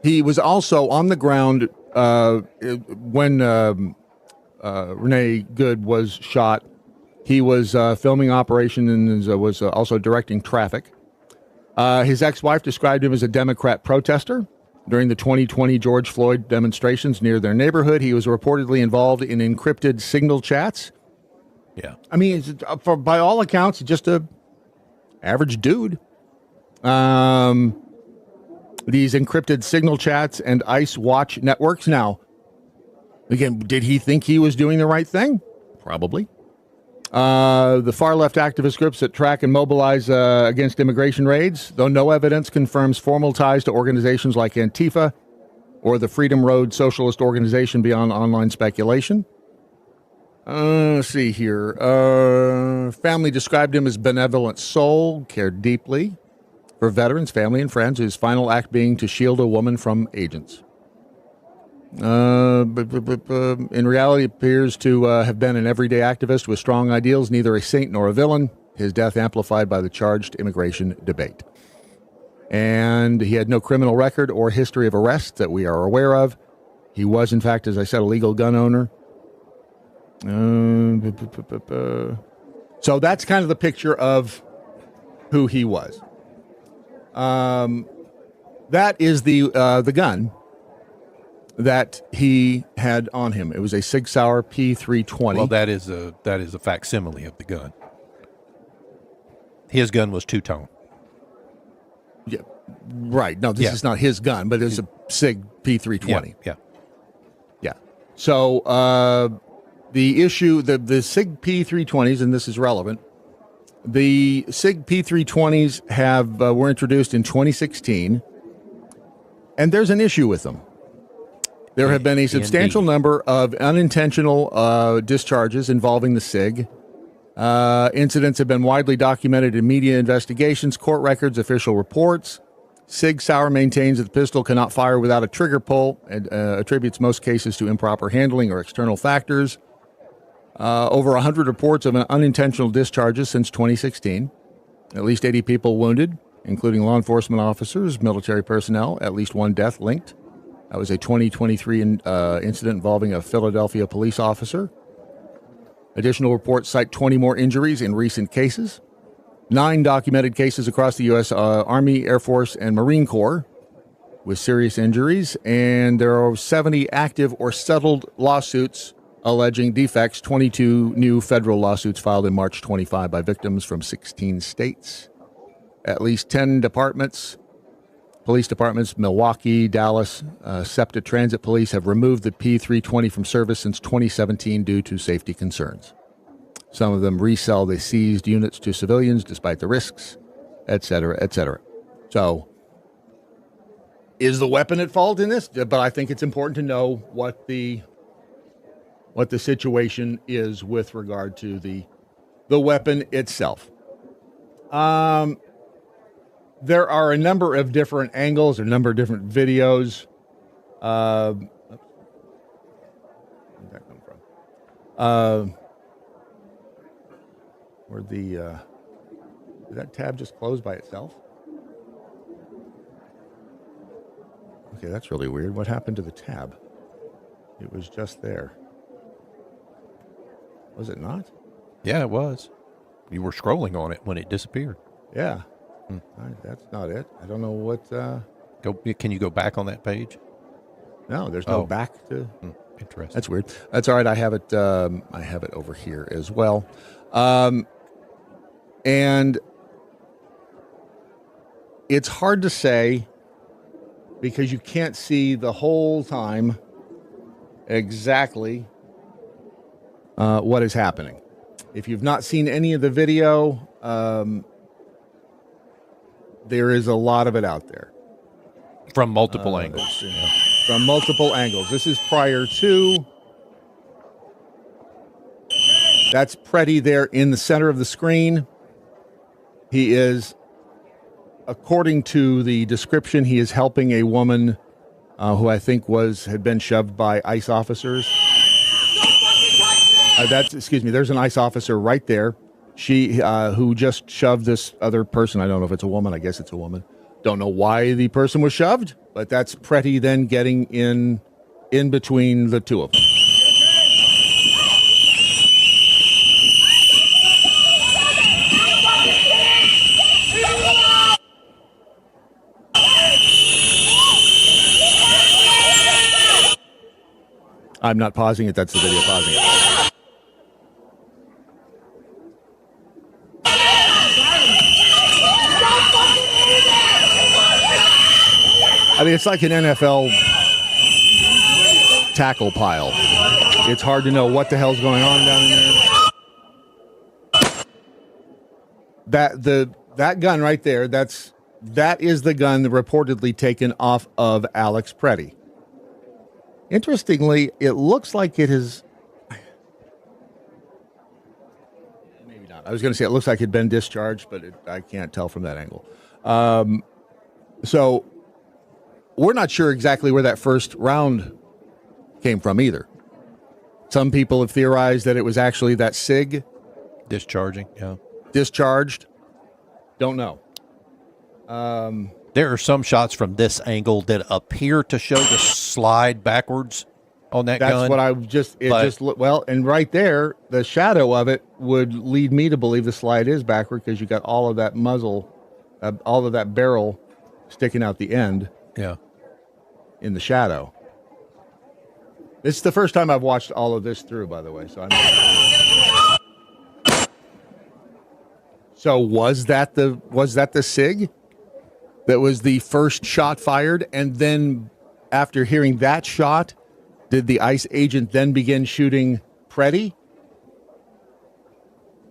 He was also on the ground when Renee Good was shot. He was filming operation and was also directing traffic. His ex-wife described him as a Democrat protester. During the 2020 George Floyd demonstrations near their neighborhood, he was reportedly involved in encrypted signal chats. Yeah. I mean, by all accounts, just a average dude. These encrypted signal chats and ICE watch networks. Now, again, did he think he was doing the right thing? Probably. The far-left activist groups that track and mobilize against immigration raids, though no evidence confirms formal ties to organizations like Antifa or the Freedom Road Socialist Organization beyond online speculation. Let's see here. Family described him as benevolent soul, cared deeply for veterans, family, and friends, his final act being to shield a woman from agents. In reality, appears to have been an everyday activist with strong ideals, neither a saint nor a villain. His death amplified by the charged immigration debate. And he had no criminal record or history of arrest that we are aware of. He was, in fact, as I said, a legal gun owner. So that's kind of the picture of who he was. That is the gun that he had on him. It was a Sig Sauer P320. Well, that is a facsimile of the gun. His gun was two-tone. Yeah, right. No, this is not his gun, but it's a Sig P320. Yeah. So the issue, the Sig P320s, and this is relevant. The Sig P320s were introduced in 2016, and there's an issue with them. There have been a substantial number of unintentional discharges involving the SIG. Incidents have been widely documented in media investigations, court records, official reports. Sig Sauer maintains that the pistol cannot fire without a trigger pull and attributes most cases to improper handling or external factors. Over 100 reports of unintentional discharges since 2016. At least 80 people wounded, including law enforcement officers, military personnel, at least one death linked. That was a 2023 incident involving a Philadelphia police officer. Additional reports cite 20 more injuries in recent cases. 9 documented cases across the U.S. Army, Air Force, and Marine Corps with serious injuries. And there are 70 active or settled lawsuits alleging defects, 22 new federal lawsuits filed in March 25 by victims from 16 states. At least 10 departments, police departments, Milwaukee, Dallas, SEPTA Transit Police have removed the P320 from service since 2017 due to safety concerns. Some of them resell the seized units to civilians despite the risks, et cetera, et cetera. So, is the weapon at fault in this? But I think it's important to know what the situation is with regard to the weapon itself. There are a number of different angles, a number of different videos. Where'd that come from? Did that tab just close by itself? Okay, that's really weird. What happened to the tab? It was just there. Was it not? Yeah, it was. You were scrolling on it when it disappeared. Yeah. That's not it. I don't know what. Can you go back on that page? No, there's no back to. Interesting. That's weird. That's all right. I have it. I have it over here as well. And it's hard to say because you can't see the whole time exactly what is happening. If you've not seen any of the video, there is a lot of it out there. From multiple angles. From multiple angles. This is prior to. That's Preddy there in the center of the screen. He is, according to the description, he is helping a woman who I think had been shoved by ICE officers. There's an ICE officer right there. She who just shoved this other person. I don't know if it's a woman. I guess it's a woman. Don't know why the person was shoved, but that's Preddy then getting in between the two of them. I'm not pausing it. That's the video pausing it. I mean, it's like an NFL tackle pile. It's hard to know what the hell's going on down in there. That gun right there, that is the gun reportedly taken off of Alex Preddy. Interestingly, it looks like it has. Maybe not. I was going to say it looks like it had been discharged, but I can't tell from that angle. So we're not sure exactly where that first round came from either. Some people have theorized that it was actually that SIG. Discharging, yeah. Discharged. Don't know. There are some shots from this angle that appear to show the slide backwards on that gun. That's what I and right there, the shadow of it would lead me to believe the slide is backward because you got all of that muzzle, all of that barrel sticking out the end. Yeah. In the shadow. This is the first time I've watched all of this through, by the way. So was that the SIG? That was the first shot fired, and then after hearing that shot, did the ICE agent then begin shooting Preddy?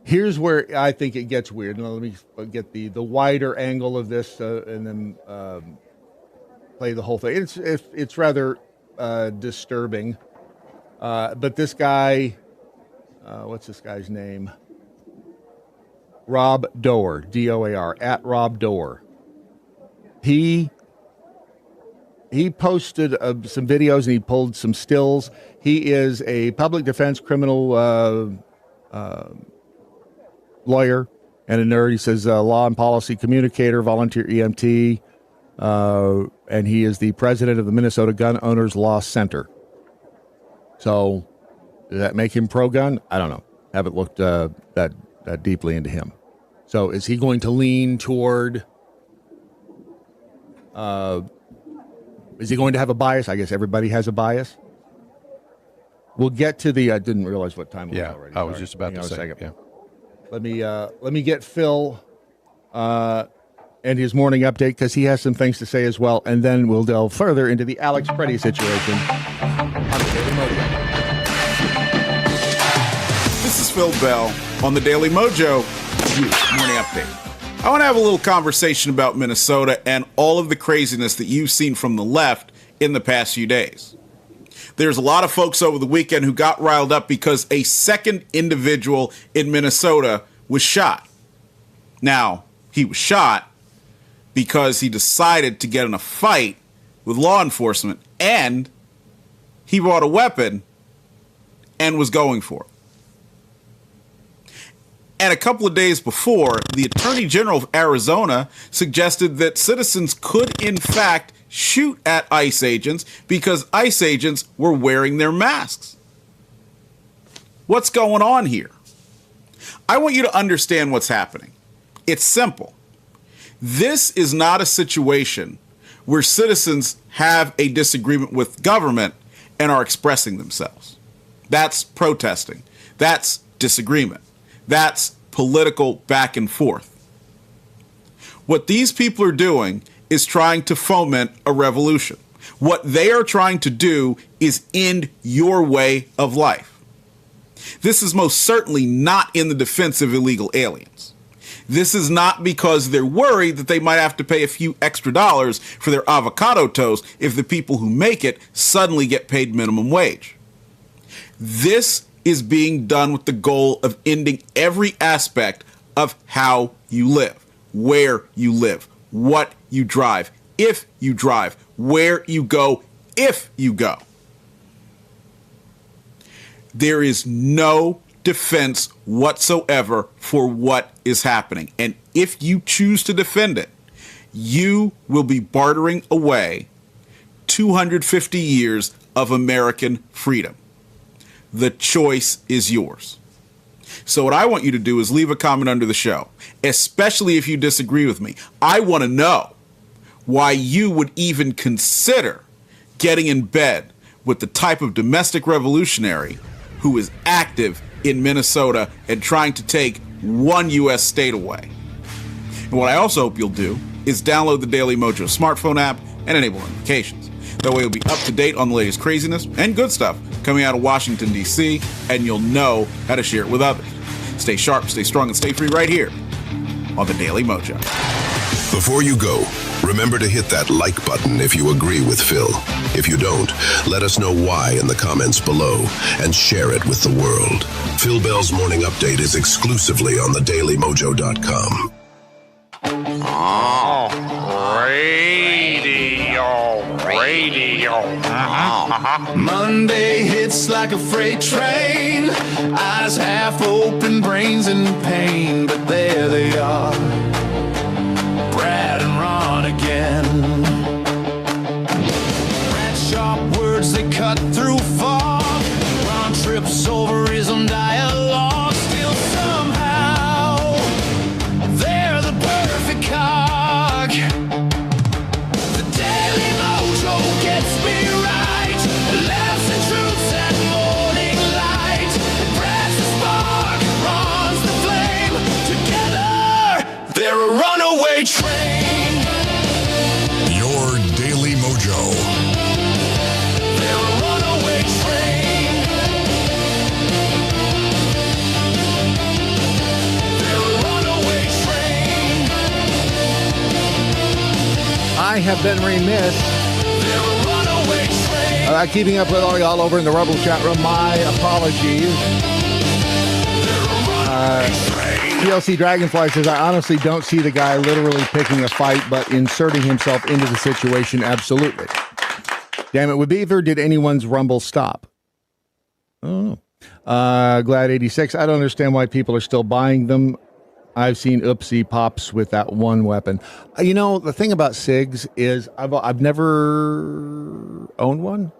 Here's where I think it gets weird. Now, let me get the wider angle of this and then play the whole thing. It's rather disturbing. But this guy, what's this guy's name? Rob Doer, D-O-A-R, at Rob Doer. He posted some videos and he pulled some stills. He is a public defense criminal lawyer and a nerd. He says law and policy communicator, volunteer EMT, and he is the president of the Minnesota Gun Owners Law Center. So does that make him pro-gun? I don't know. Haven't looked that deeply into him. So is he going to lean toward... is he going to have a bias? I guess everybody has a bias. We'll get to the. I didn't realize what time it was already. I was just about to say. Yeah. Let me get Phil and his morning update because he has some things to say as well, and then we'll delve further into the Alex Preddy situation on the Daily MoJo. This is Phil Bell on the Daily MoJo morning update. I want to have a little conversation about Minnesota and all of the craziness that you've seen from the left in the past few days. There's a lot of folks over the weekend who got riled up because a second individual in Minnesota was shot. Now, he was shot because he decided to get in a fight with law enforcement and he brought a weapon and was going for it. And a couple of days before, the Attorney General of Arizona suggested that citizens could, in fact, shoot at ICE agents because ICE agents were wearing their masks. What's going on here? I want you to understand what's happening. It's simple. This is not a situation where citizens have a disagreement with government and are expressing themselves. That's protesting. That's disagreement. That's political back and forth. What these people are doing is trying to foment a revolution. What they are trying to do is end your way of life. This is most certainly not in the defense of illegal aliens. This is not because they're worried that they might have to pay a few extra dollars for their avocado toast if the people who make it suddenly get paid minimum wage. This is being done with the goal of ending every aspect of how you live, where you live, what you drive, if you drive, where you go, if you go. There is no defense whatsoever for what is happening. And if you choose to defend it, you will be bartering away 250 years of American freedom. The choice is yours. So what I want you to do is leave a comment under the show, especially if you disagree with me. I want to know why you would even consider getting in bed with the type of domestic revolutionary who is active in Minnesota and trying to take one U.S. state away. And what I also hope you'll do is download the Daily MoJo smartphone app and enable notifications. That way you'll be up to date on the latest craziness and good stuff coming out of Washington, D.C., and you'll know how to share it with others. Stay sharp, stay strong, and stay free right here on the Daily MoJo. Before you go, remember to hit that like button if you agree with Phil. If you don't, let us know why in the comments below and share it with the world. Phil Bell's Morning Update is exclusively on thedailymojo.com. Radio. Monday hits like a freight train. Eyes half open, brains in pain. But there they are, Brad and Ron again. Brad sharp words that cut through fog. Ron trips over his own dialogue. Still somehow they're the perfect cog. The Daily Mojo gets me right. Laughs and truths at morning light. Brad's the spark, Ron's the flame. Together they're a runaway train. Your Daily Mojo. They're a runaway train. They're a runaway train. I have been remiss. They're a runaway train. Keeping up with all y'all over in the Rebel chat room. My apologies. TLC Dragonfly says, I honestly don't see the guy literally picking a fight, but inserting himself into the situation, absolutely. Damn it, with Beaver, did anyone's rumble stop? I don't know. Glad86, I don't understand why people are still buying them. I've seen oopsie pops with that one weapon. You know, the thing about SIGs is I've never owned one.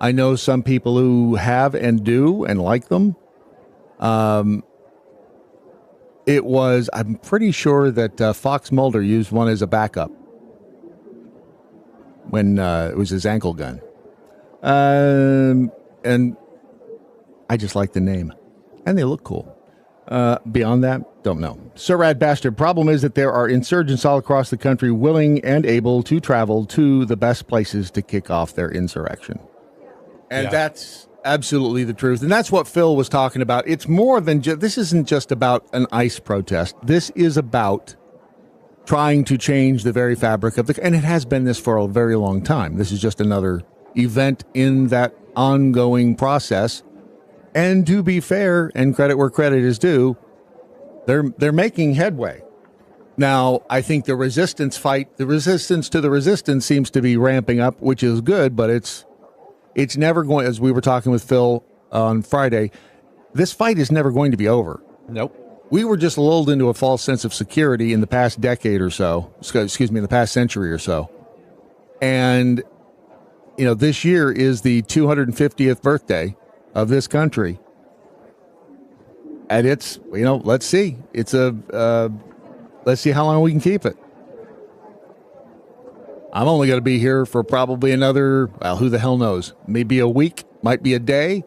I know some people who have and do and like them. I'm pretty sure that Fox Mulder used one as a backup when it was his ankle gun. And I just like the name. And they look cool. Beyond that, don't know. Sir Rad Bastard, problem is that there are insurgents all across the country willing and able to travel to the best places to kick off their insurrection. And that's absolutely the truth. And that's what Phil was talking about. It's more than this isn't just about an ICE protest. This is about trying to change the very fabric of and it has been this for a very long time. This is just another event in that ongoing process. And to be fair, and credit where credit is due, they're making headway. Now, I think the resistance to the resistance seems to be ramping up, which is good, but it's never going, as we were talking with Phil on Friday, this fight is never going to be over. Nope. We were just lulled into a false sense of security in the past decade or so, in the past century or so. And, this year is the 250th birthday of this country. And it's, let's see. Let's see how long we can keep it. I'm only going to be here for probably another, well, who the hell knows? Maybe a week, might be a day,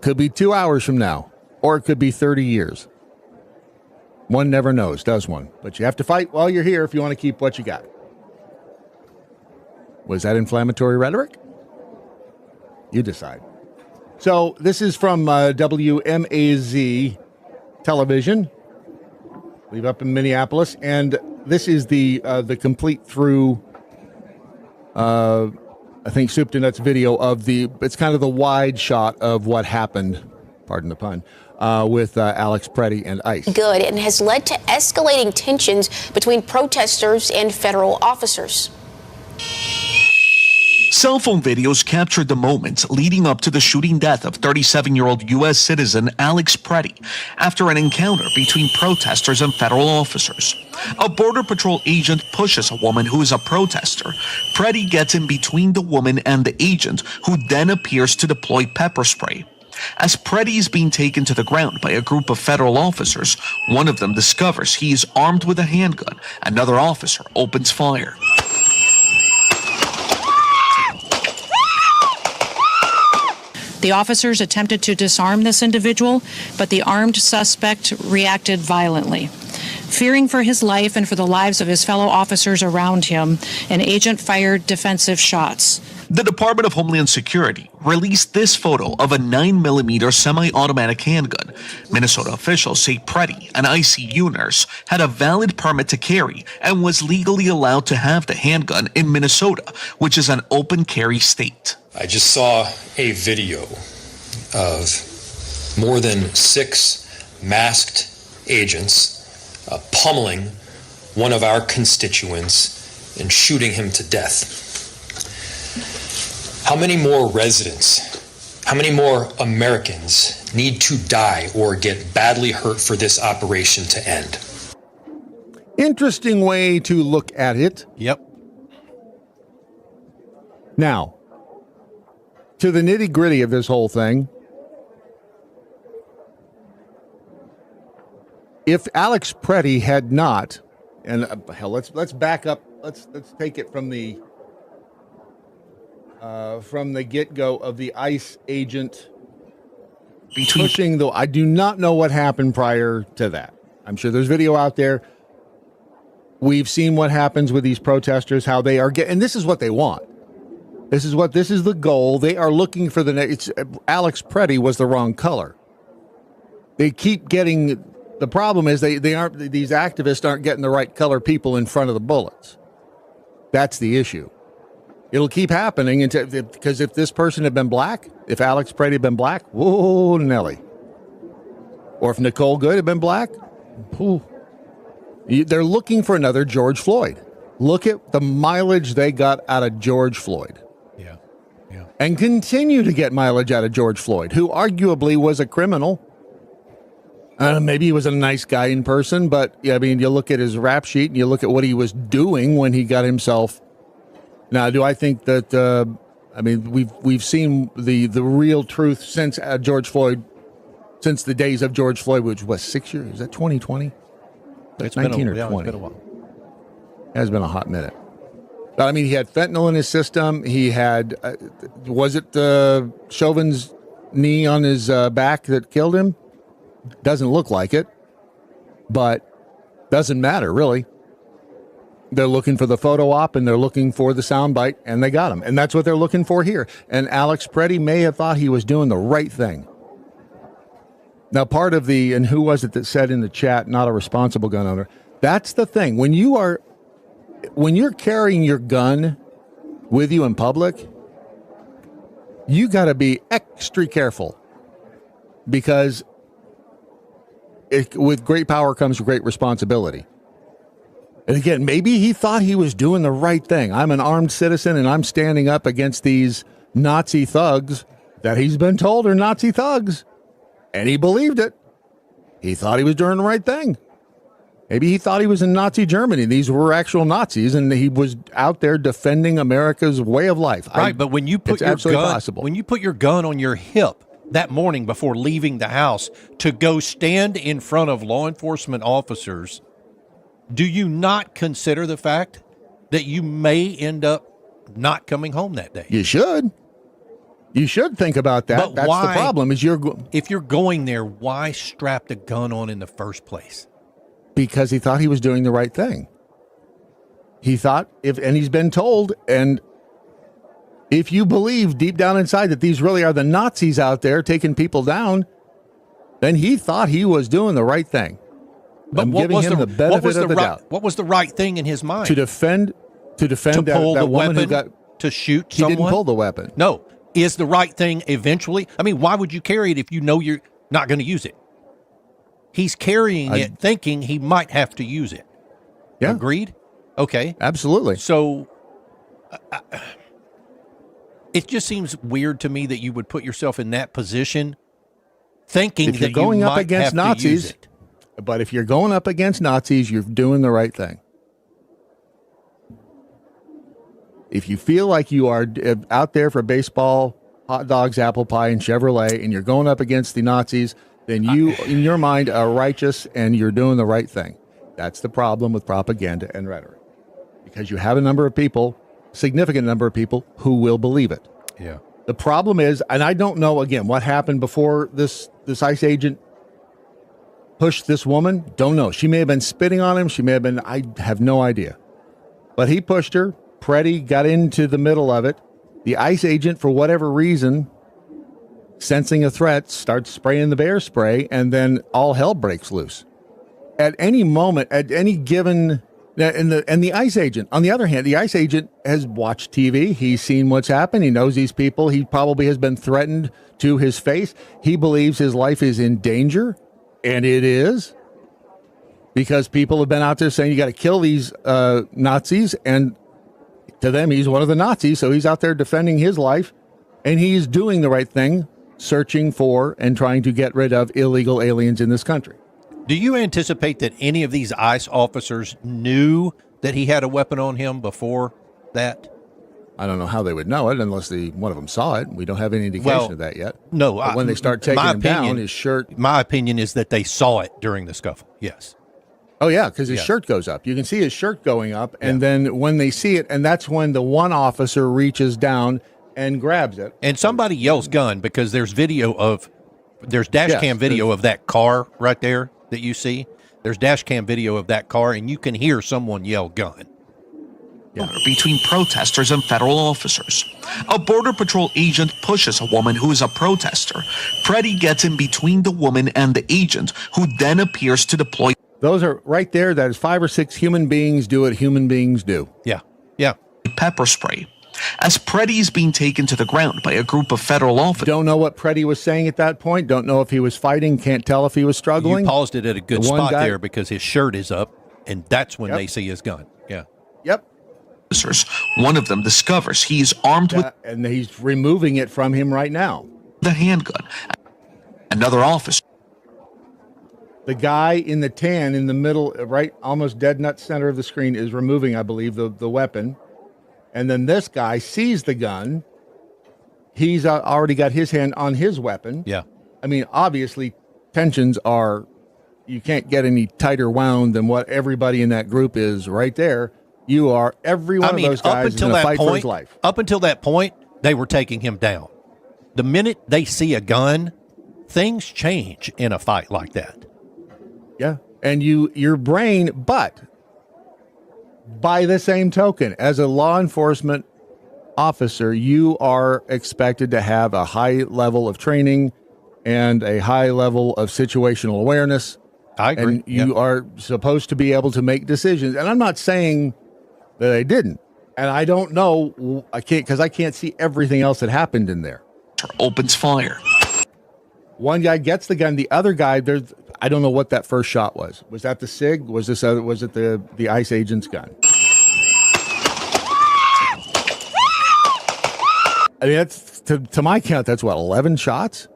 could be 2 hours from now, or it could be 30 years. One never knows, does one? But you have to fight while you're here if you want to keep what you got. Was that inflammatory rhetoric? You decide. So this is from WMAZ television. We've up in Minneapolis, and this is the complete through. I think soup to nuts video of it's kind of the wide shot of what happened. Pardon the pun. With Alex Preddy and ICE. Good, and has led to escalating tensions between protesters and federal officers. Cell phone videos captured the moments leading up to the shooting death of 37-year-old U.S. citizen Alex Preddy after an encounter between protesters and federal officers. A Border Patrol agent pushes a woman who is a protester. Preddy gets in between the woman and the agent, who then appears to deploy pepper spray. As Preddy is being taken to the ground by a group of federal officers, one of them discovers he is armed with a handgun. Another officer opens fire. The officers attempted to disarm this individual, but the armed suspect reacted violently. Fearing for his life and for the lives of his fellow officers around him, an agent fired defensive shots. The Department of Homeland Security released this photo of a 9mm semi-automatic handgun. Minnesota officials say Preddy, an ICU nurse, had a valid permit to carry and was legally allowed to have the handgun in Minnesota, which is an open carry state. I just saw a video of more than 6 masked agents pummeling one of our constituents and shooting him to death. How many more residents, how many more Americans need to die or get badly hurt for this operation to end? Interesting way to look at it. Yep. Now, to the nitty-gritty of this whole thing, if Alex Preddy had not, and hell, let's back up. Let's take it from the get-go of the ICE agent pushing. Though I do not know what happened prior to that. I'm sure there's video out there. We've seen what happens with these protesters, how they are getting, and this is what they want. This is the goal. They are looking for the next. Alex Preddy was the wrong color. They keep getting. The problem is these activists aren't getting the right color people in front of the bullets. That's the issue. It'll keep happening because if this person had been black, if Alex Preddy had been black, whoa, Nelly. Or if Nicole Good had been black, whew. They're looking for another George Floyd. Look at the mileage they got out of George Floyd. Yeah. And continue to get mileage out of George Floyd, who arguably was a criminal. Maybe he was a nice guy in person, but I mean, you look at his rap sheet and you look at what he was doing when he got himself. Now, do I think that? I mean, we've seen the real truth since George Floyd, since the days of George Floyd, which was 6 years. Is that 2020? That's 19 or 20. It's been a while. It has been a hot minute. But I mean, he had fentanyl in his system. He had, was it Chauvin's knee on his back that killed him? Doesn't look like it, but doesn't matter, really. They're looking for the photo op and they're looking for the soundbite, and they got him. And that's what they're looking for here. And Alex Preddy may have thought he was doing the right thing. Now, part of and who was it that said in the chat, not a responsible gun owner? That's the thing. When you're carrying your gun with you in public, you got to be extra careful, because with great power comes great responsibility. And again, maybe he thought he was doing the right thing. I'm an armed citizen and I'm standing up against these Nazi thugs that he's been told are Nazi thugs. And he believed it. He thought he was doing the right thing. Maybe he thought he was in Nazi Germany. These were actual Nazis, and he was out there defending America's way of life. Right, but when you put your gun on your hip, that morning before leaving the house to go stand in front of law enforcement officers, do you not consider the fact that you may end up not coming home that day? You should. You should think about that. But That's why, the problem. Is if you're going there, why strap the gun on in the first place? Because he thought he was doing the right thing. He thought, and he's been told, and if you believe deep down inside that these really are the Nazis out there taking people down, then he thought he was doing the right thing. But I'm giving him the benefit of the doubt. What was the right thing in his mind? To defend to pull that the woman weapon who got to shoot he someone? didn't pull the weapon. No. Is the right thing eventually? I mean, why would you carry it if you know you're not going to use it? He's carrying it thinking he might have to use it. Yeah. Agreed? Okay. Absolutely. So it just seems weird to me that you would put yourself in that position thinking if you're that going you up might against have to use Nazis, it. but if you're going up against Nazis, you're doing the right thing. If you feel like you are out there for baseball, hot dogs, apple pie, and Chevrolet, and you're going up against the Nazis, then you, in your mind, are righteous and you're doing the right thing. That's the problem with propaganda and rhetoric. Because you have a number of people, significant number of people, who will believe it. Yeah. The problem is, and I don't know, again, what happened before this ICE agent pushed this woman. Don't know. She may have been spitting on him. She may have been, I have no idea. But he pushed her. Preddy got into the middle of it. The ICE agent, for whatever reason, sensing a threat, starts spraying the bear spray, and then all hell breaks loose. At any moment, at any given, and the ICE agent, on the other hand, the ICE agent has watched TV. He's seen what's happened. He knows these people. He probably has been threatened to his face. He believes his life is in danger, and it is, because people have been out there saying you got to kill these Nazis, and to them, he's one of the Nazis, so he's out there defending his life, and he's doing the right thing, searching for and trying to get rid of illegal aliens in this country. Do you anticipate that any of these ICE officers knew that he had a weapon on him before that? I don't know how they would know it unless one of them saw it. We don't have any indication of that yet. No. But when they start taking him down, his shirt... My opinion is that they saw it during the scuffle, yes. Oh, yeah, because his shirt goes up. You can see his shirt going up, and then when they see it, and that's when the one officer reaches down and grabs it. And somebody yells gun because there's dash cam video of that car right there that you see. There's dash cam video of that car, and you can hear someone yell gun. Between protesters and federal officers. A Border Patrol agent pushes a woman who is a protester. Preddy gets in between the woman and the agent, who then appears to deploy. Those are right there. That is 5 or 6 human beings do what human beings do. Yeah. Yeah. Pepper spray. As Preddy is being taken to the ground by a group of federal officers. Don't know what Preddy was saying at that point. Don't know if he was fighting. Can't tell if he was struggling. You paused it at a good spot there because his shirt is up, and that's when they see his gun. Yeah. Yep. One of them discovers he is armed with. And he's removing it from him right now. The handgun. Another officer. The guy in the tan in the middle, right, almost dead nut center of the screen, is removing, I believe, the weapon. And then this guy sees the gun. He's already got his hand on his weapon. Yeah. I mean, obviously, tensions are, you can't get any tighter wound than what everybody in that group is right there. You are, every one of those guys is going to fight for his life. Up until that point, they were taking him down. The minute they see a gun, things change in a fight like that. Yeah. And your brain, but by the same token, as a law enforcement officer, you are expected to have a high level of training and a high level of situational awareness. I agree. And you are supposed to be able to make decisions. And I'm not saying that I didn't. And I don't know, because I can't see everything else that happened in there. Opens fire. One guy gets the gun. The other guy, I don't know what that first shot was. Was that the SIG? Was it the ICE agent's gun? I mean, that's to my count, that's what, 11 shots?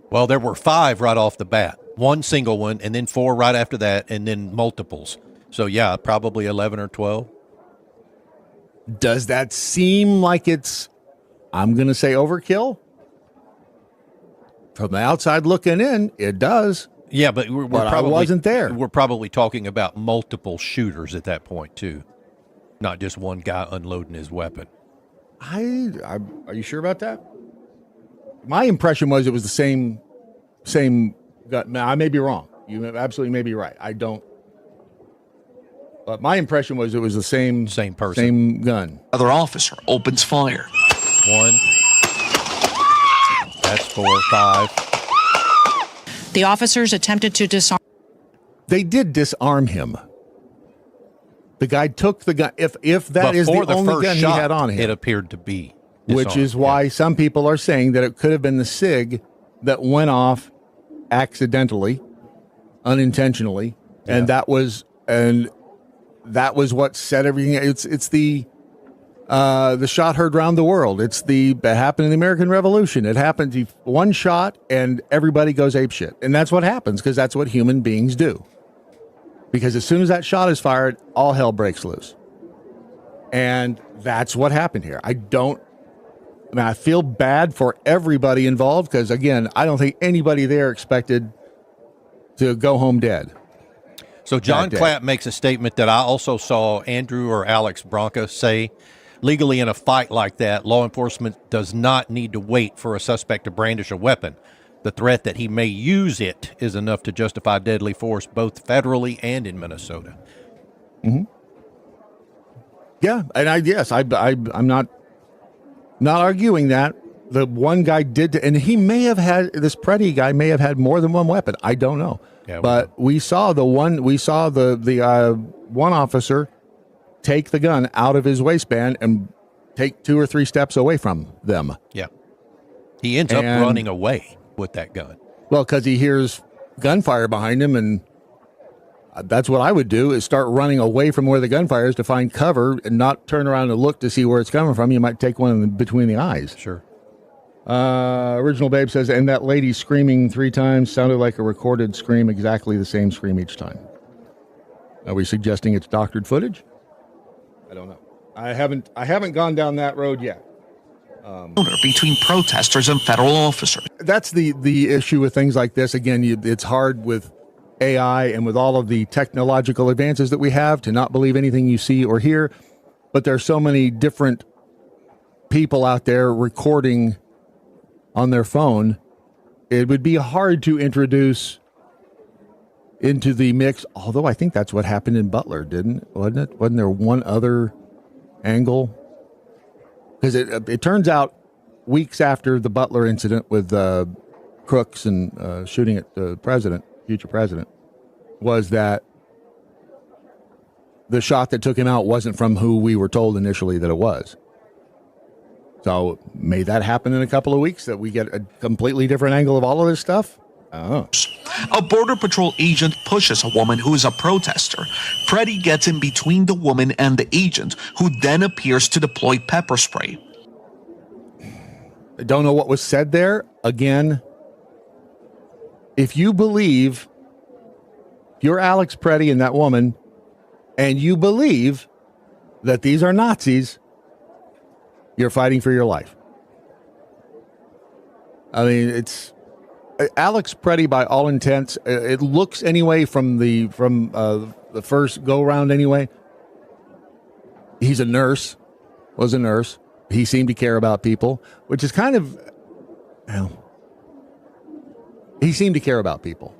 Well, there were 5 right off the bat. One single one, and then 4 right after that, and then multiples. So, yeah, probably 11 or 12. Does that seem like it's, I'm going to say, overkill? From the outside looking in, it does. Yeah, but we're But probably, I wasn't there. We're probably talking about multiple shooters at that point too, not just one guy unloading his weapon. Are you sure about that? My impression was it was the same gun. I may be wrong. You absolutely may be right. I don't. But my impression was it was the same person, same gun. Other officer opens fire. 1. That's 4, 5. The officers attempted to disarm. They did disarm him. The guy took the gun. If that is Before the only first gun shot, he had on him, it appeared to be which disarmed, is why some people are saying that it could have been the SIG that went off accidentally, unintentionally, and that was what set everything. It's the shot heard round the world. It happened in the American Revolution. It happened one shot and everybody goes apeshit, and that's what happens because that's what human beings do. Because as soon as that shot is fired, all hell breaks loose, and that's what happened here. I feel bad for everybody involved because, again, I don't think anybody there expected to go home dead. So John Clapp makes a statement that I also saw Andrew or Alex Bronca say. Legally, in a fight like that, law enforcement does not need to wait for a suspect to brandish a weapon. The threat that he may use it is enough to justify deadly force, both federally and in Minnesota. Mm-hmm. Yeah, and I'm not arguing that. The one guy did, and he may have had, this Preddy guy may have had more than one weapon. I don't know. Yeah, but we saw the one officer take the gun out of his waistband and take 2 or 3 steps away from them. Yeah. He ends up running away with that gun. Well, because he hears gunfire behind him, and that's what I would do, is start running away from where the gunfire is to find cover and not turn around and look to see where it's coming from. You might take one between the eyes. Sure. Original Babe says, and that lady screaming 3 times sounded like a recorded scream, exactly the same scream each time. Are we suggesting it's doctored footage? I don't know. I haven't gone down that road yet. Between protesters and federal officers. That's the issue with things like this. Again, it's hard with AI and with all of the technological advances that we have to not believe anything you see or hear. But there's so many different people out there recording on their phone. It would be hard to introduce into the mix, although I think that's what happened in Butler, wasn't it? Wasn't there one other angle? Because it turns out weeks after the Butler incident with Crooks and shooting at the future president, was that the shot that took him out wasn't from who we were told initially that it was. So may that happen in a couple of weeks, that we get a completely different angle of all of this stuff? Oh. A Border Patrol agent pushes a woman who is a protester. Preddy gets in between the woman and the agent, who then appears to deploy pepper spray. I don't know what was said there. Again, if you believe you're Alex Preddy and that woman, and you believe that these are Nazis, you're fighting for your life. I mean, it's Alex Preddy, by all intents, it looks anyway from the first go round anyway. He's a nurse, was a nurse. He seemed to care about people, which is kind of, he seemed to care about people.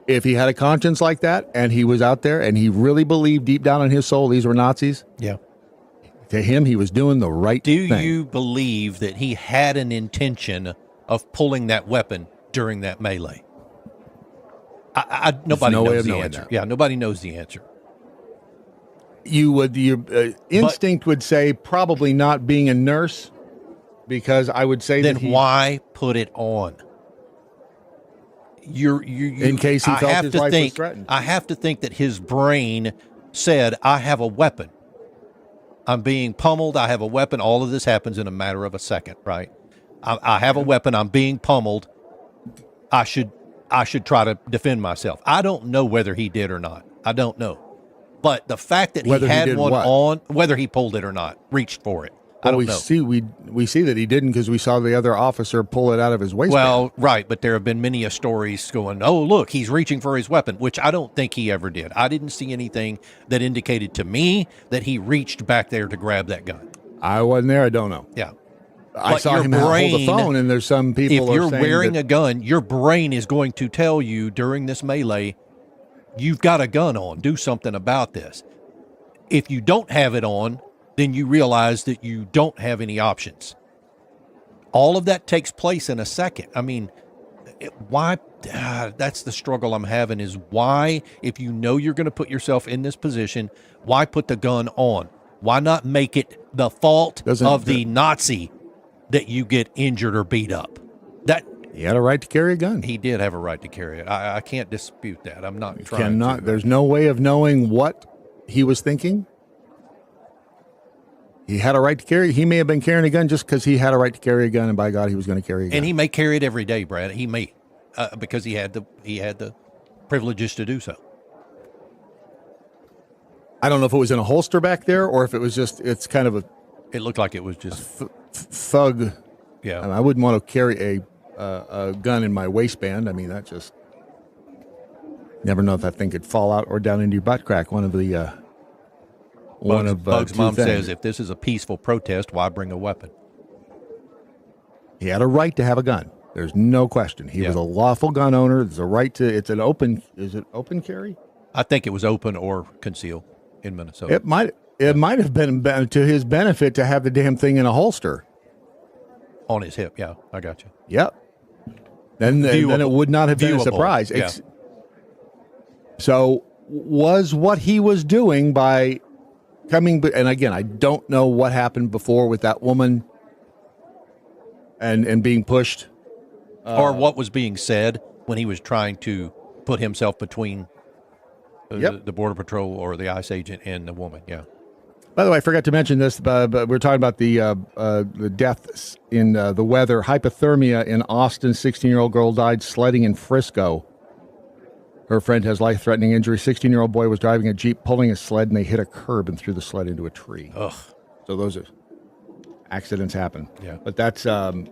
If he had a conscience like that and he was out there and he really believed deep down in his soul these were Nazis, yeah, to him he was doing the right thing. Do you believe that he had an intention of pulling that weapon during that melee? Nobody knows the answer. Yeah, nobody knows the answer. Your instinct would say probably not, being a nurse, because I would say then why put it on? In case he felt his life was threatened. I have to think that his brain said, I have a weapon. I'm being pummeled. I have a weapon. All of this happens in a matter of a second, right? I have a weapon. I'm being pummeled. I should try to defend myself. I don't know whether he did or not. I don't know. But the fact that he had one on, whether he pulled it or not, reached for it, I don't know. We see that he didn't because we saw the other officer pull it out of his waistband. Well, right, but there have been many stories going, oh, look, he's reaching for his weapon, which I don't think he ever did. I didn't see anything that indicated to me that he reached back there to grab that gun. I wasn't there. I don't know. Yeah. I saw him hold the phone, and there's some people. If you're wearing a gun, your brain is going to tell you during this melee, you've got a gun on. Do something about this. If you don't have it on, then you realize that you don't have any options. All of that takes place in a second. I mean, why? That's the struggle I'm having is why, if you know you're going to put yourself in this position, why put the gun on? Why not make it the fault of the Nazi that you get injured or beat up? He had a right to carry a gun. He did have a right to carry it. I can't dispute that. I'm not trying to. There's no way of knowing what he was thinking. He had a right to carry. He may have been carrying a gun just because he had a right to carry a gun, and by God, he was going to carry a gun. And he may carry it every day, Brad. He may, because he had the privileges to do so. I don't know if it was in a holster back there or if it was just. It's kind of a. It looked like it was just thug. Yeah, I wouldn't want to carry a gun in my waistband. I mean, that just. Never know if that thing could fall out or down into your butt crack. One of the. Bugs' mom says, if this is a peaceful protest, why bring a weapon? He had a right to have a gun. There's no question. He was a lawful gun owner. There's a right to. It's an open. Is it open carry? I think it was open or concealed in Minnesota. It might have been to his benefit to have the damn thing in a holster on his hip. Yeah, I got you. Yep. Then it would not have been a surprise. Yeah. So was what he was doing by coming, and again, I don't know what happened before with that woman and being pushed. Or what was being said when he was trying to put himself between the Border Patrol or the ICE agent and the woman. Yeah. By the way, I forgot to mention this, but we're talking about the deaths in the weather. Hypothermia in Austin. 16-year-old girl died sledding in Frisco. Her friend has life-threatening injury. 16-year-old boy was driving a Jeep, pulling a sled, and they hit a curb and threw the sled into a tree. Ugh. So those are accidents happen. Yeah. But that's one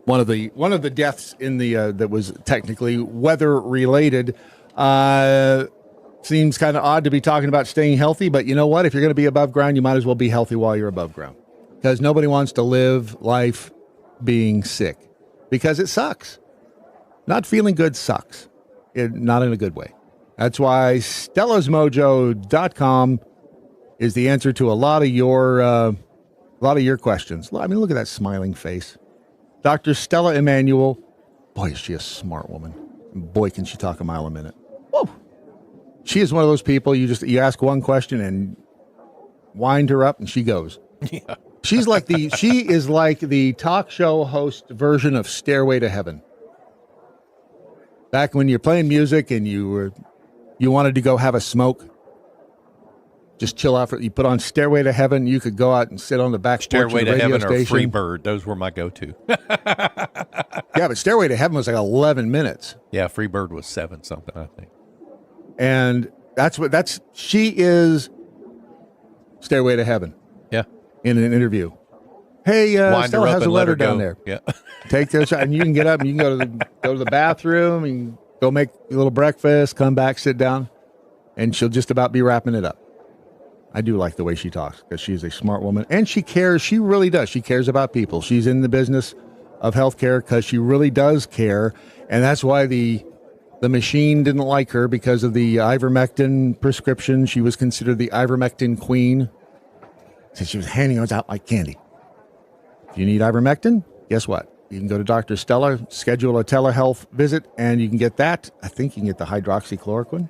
of the deaths in the that was technically weather-related. Seems kind of odd to be talking about staying healthy, but you know what? If you're going to be above ground, you might as well be healthy while you're above ground. Because nobody wants to live life being sick. Because it sucks. Not feeling good sucks. Not in a good way. That's why StellasMojo.com is the answer to a lot of your questions. I mean, look at that smiling face. Dr. Stella Emanuel. Boy, is she a smart woman. Boy, can she talk a mile a minute. Whoa. She is one of those people you ask one question and wind her up and she goes. Yeah. She is like the talk show host version of Stairway to Heaven. Back when you're playing music and you wanted to go have a smoke, just chill out. You put on Stairway to Heaven. You could go out and sit on the back Stairway porch of the to radio Heaven station. or Freebird. Those were my go-to. Yeah, but Stairway to Heaven was like 11 minutes. Yeah, Freebird was 7 something, I think. And she is Stairway to Heaven. Yeah. In an interview. Hey, Stella has a letter down there. Yeah. Take this, and you can get up and you can go to the bathroom and go make a little breakfast, come back, sit down, and she'll just about be wrapping it up. I do like the way she talks because she's a smart woman and she cares. She really does. She cares about people. She's in the business of healthcare because she really does care, and that's why the machine didn't like her because of the ivermectin prescription. She was considered the ivermectin queen since she was handing those out like candy. If you need ivermectin, guess what? You can go to Dr. Stella, schedule a telehealth visit, and you can get that. I think you can get the hydroxychloroquine.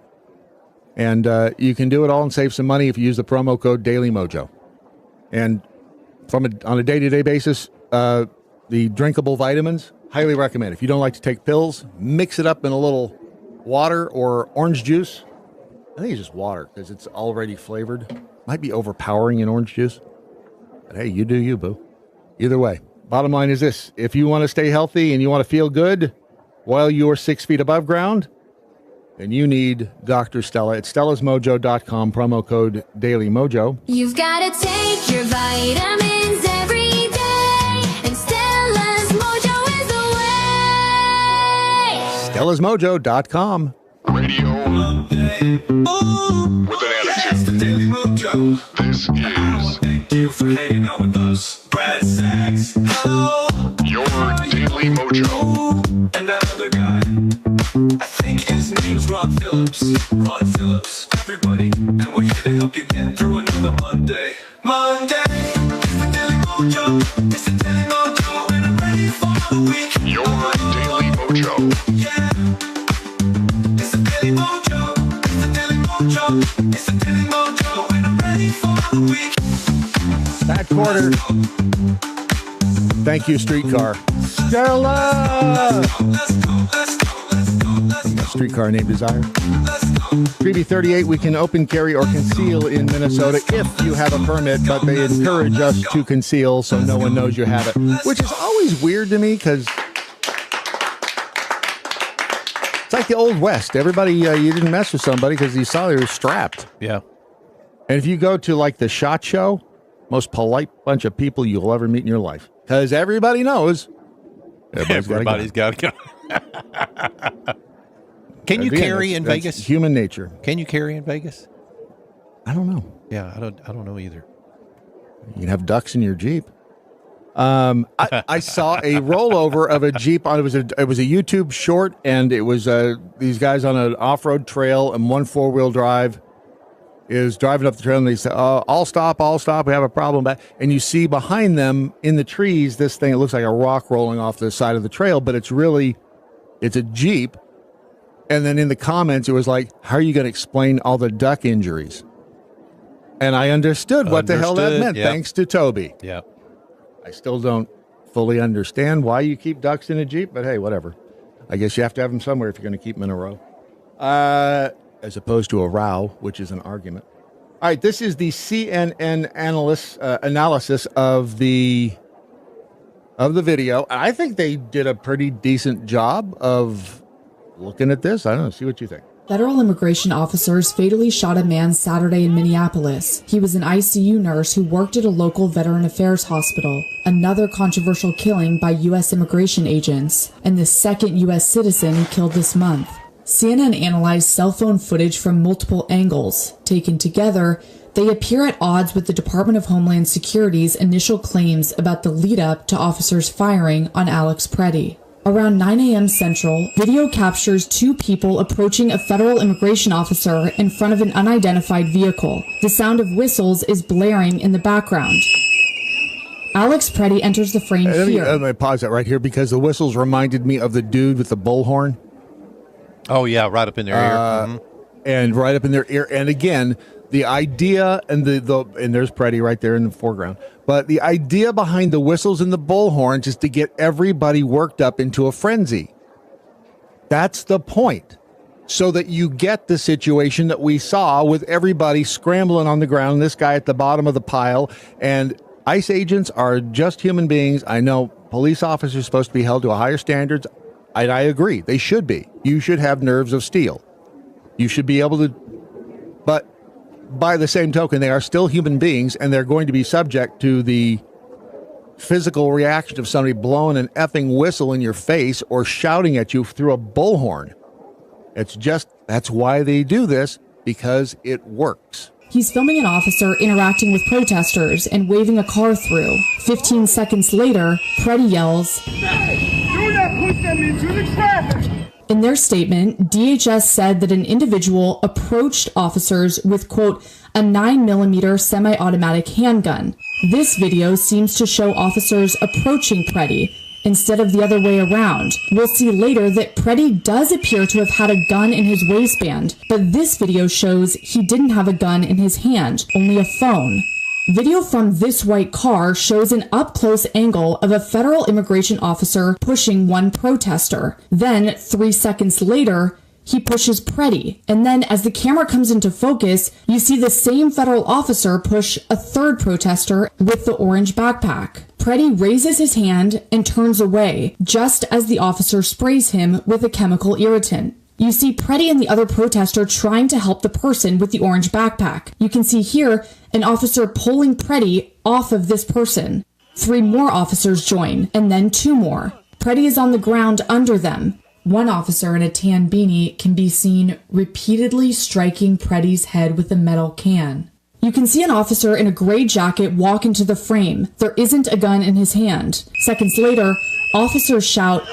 And you can do it all and save some money if you use the promo code DailyMojo. And on a day-to-day basis, the drinkable vitamins, highly recommend. If you don't like to take pills, mix it up in a little water or orange juice. I think it's just water because it's already flavored. Might be overpowering in orange juice. But hey, you do you, boo. Either way, bottom line is this. If you want to stay healthy and you want to feel good while you're 6 feet above ground, then you need Dr. Stella. It's stellasmojo.com, promo code DailyMojo. You've got to take your vitamins every day, and Stella's Mojo is the way. stellasmojo.com. Radio with an attitude. This is thank you for hanging out with us. Brad Sachs. Hello. Your Daily Mojo. And that other guy. I think his name's Ron Phillips. Ron Phillips. Everybody. And we're here to help you get through another Monday. Monday. It's the Daily Mojo. It's the Daily Mojo. And I'm ready for the week. Your Daily Mojo. Yeah. It's the Daily Mojo. It's the Daily Mojo. It's the Daily Mojo. And I'm ready for the week. That quarter. Thank you, Streetcar. Stella! Streetcar named Desire. 3B38, we can open, carry, or conceal in Minnesota if you have a permit, but they encourage us to conceal so no one knows you have it, which is always weird to me because it's like the Old West. Everybody, you didn't mess with somebody because you saw they were strapped. Yeah. And if you go to like the SHOT Show, most polite bunch of people you'll ever meet in your life. Because everybody knows everybody's got to go. Can you carry in Vegas? Human nature. Can you carry in Vegas? I don't know. Yeah, I don't know either. You can have ducks in your Jeep. I saw a rollover of a Jeep. It was a YouTube short, and it was these guys on an off-road trail, and one four-wheel drive is driving up the trail, and they say, I'll stop, we have a problem. And you see behind them in the trees this thing, it looks like a rock rolling off the side of the trail, but it's a Jeep. And then in the comments, it was like, how are you going to explain all the duck injuries? And I understood what the hell that meant, thanks to Toby. Yeah. I still don't fully understand why you keep ducks in a Jeep, but hey, whatever. I guess you have to have them somewhere if you're going to keep them in a row. As opposed to a row, which is an argument. All right, this is the CNN analysis of the video. I think they did a pretty decent job of looking at this. I don't know. See what you think. Federal immigration officers fatally shot a man Saturday in Minneapolis. He was an ICU nurse who worked at a local Veteran Affairs hospital. Another controversial killing by U.S. immigration agents, and the second U.S. citizen killed this month. CNN analyzed cell phone footage from multiple angles. Taken together, they appear at odds with the Department of Homeland Security's initial claims about the lead-up to officers firing on Alex Preddy. Around 9 a.m. Central, video captures two people approaching a federal immigration officer in front of an unidentified vehicle. The sound of whistles is blaring in the background. Alex Preddy enters the frame here. Let me pause that right here because the whistles reminded me of the dude with the bullhorn. Oh, yeah, right up in their ear. And right up in their ear. And again, the idea, and and there's Preddy right there in the foreground, but the idea behind the whistles and the bullhorns is to get everybody worked up into a frenzy. That's the point. So that you get the situation that we saw with everybody scrambling on the ground, this guy at the bottom of the pile, and ICE agents are just human beings. I know police officers are supposed to be held to a higher standards. And I agree. They should be. You should have nerves of steel. You should be able to, but by the same token, they are still human beings, and they're going to be subject to the physical reaction of somebody blowing an effing whistle in your face or shouting at you through a bullhorn. That's why they do this, because it works. He's filming an officer interacting with protesters and waving a car through. 15 seconds later, Preddy yells, "Hey, do not push them into the traffic!" In their statement, DHS said that an individual approached officers with, quote, a 9mm semi-automatic handgun. This video seems to show officers approaching Preddy instead of the other way around. We'll see later that Preddy does appear to have had a gun in his waistband, but this video shows he didn't have a gun in his hand, only a phone. Video from this white car shows an up-close angle of a federal immigration officer pushing one protester. Then, 3 seconds later, he pushes Preddy. And then as the camera comes into focus, you see the same federal officer push a third protester with the orange backpack. Preddy raises his hand and turns away, just as the officer sprays him with a chemical irritant. You see Preddy and the other protester trying to help the person with the orange backpack. You can see here an officer pulling Preddy off of this person. 3 more officers join, and then 2 more. Preddy is on the ground under them. One officer in a tan beanie can be seen repeatedly striking Preddy's head with a metal can. You can see an officer in a gray jacket walk into the frame. There isn't a gun in his hand. Seconds later, officers shout.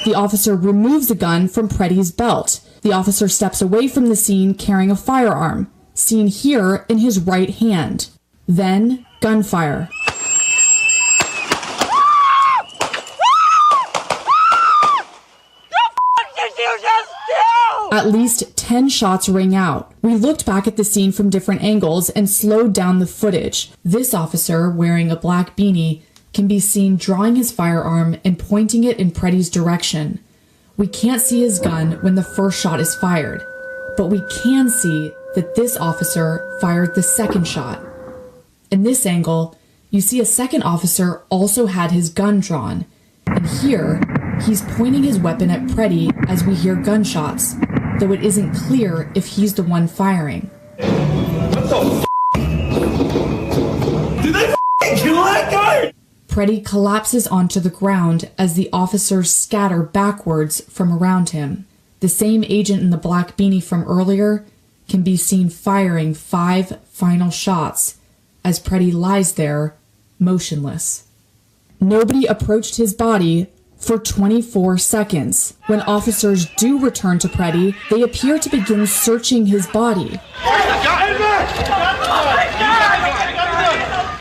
The officer removes a gun from Preddy's belt. The officer steps away from the scene carrying a firearm, seen here in his right hand. Then, gunfire. At least 10 shots ring out. We looked back at the scene from different angles and slowed down the footage. This officer, wearing a black beanie, can be seen drawing his firearm and pointing it in Preddy's direction. We can't see his gun when the first shot is fired, but we can see that this officer fired the second shot. In this angle, you see a second officer also had his gun drawn, and here, he's pointing his weapon at Preddy as we hear gunshots, though it isn't clear if he's the one firing. What the f***? Did they f***ing kill that guy? Preddy collapses onto the ground as the officers scatter backwards from around him. The same agent in the black beanie from earlier can be seen firing 5 final shots as Preddy lies there, motionless. Nobody approached his body for 24 seconds. When officers do return to Preddy, they appear to begin searching his body.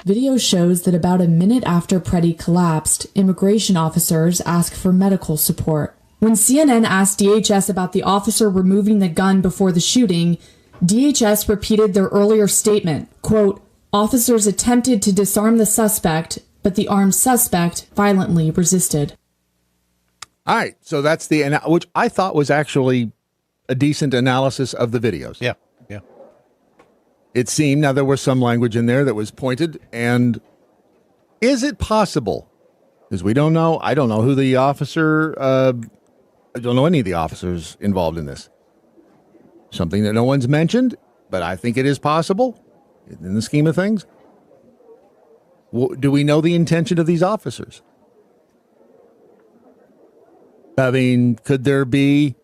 Video shows that about a minute after Preddy collapsed, immigration officers ask for medical support. When CNN asked DHS about the officer removing the gun before the shooting, DHS repeated their earlier statement, quote, "Officers attempted to disarm the suspect, but the armed suspect violently resisted." All right, so that's which I thought was actually a decent analysis of the videos. Yeah. It seemed, now there was some language in there that was pointed, and is it possible, because we don't know, I don't know who the officer, I don't know any of the officers involved in this. Something that no one's mentioned, but I think it is possible in the scheme of things. Do we know the intention of these officers? I mean, could there be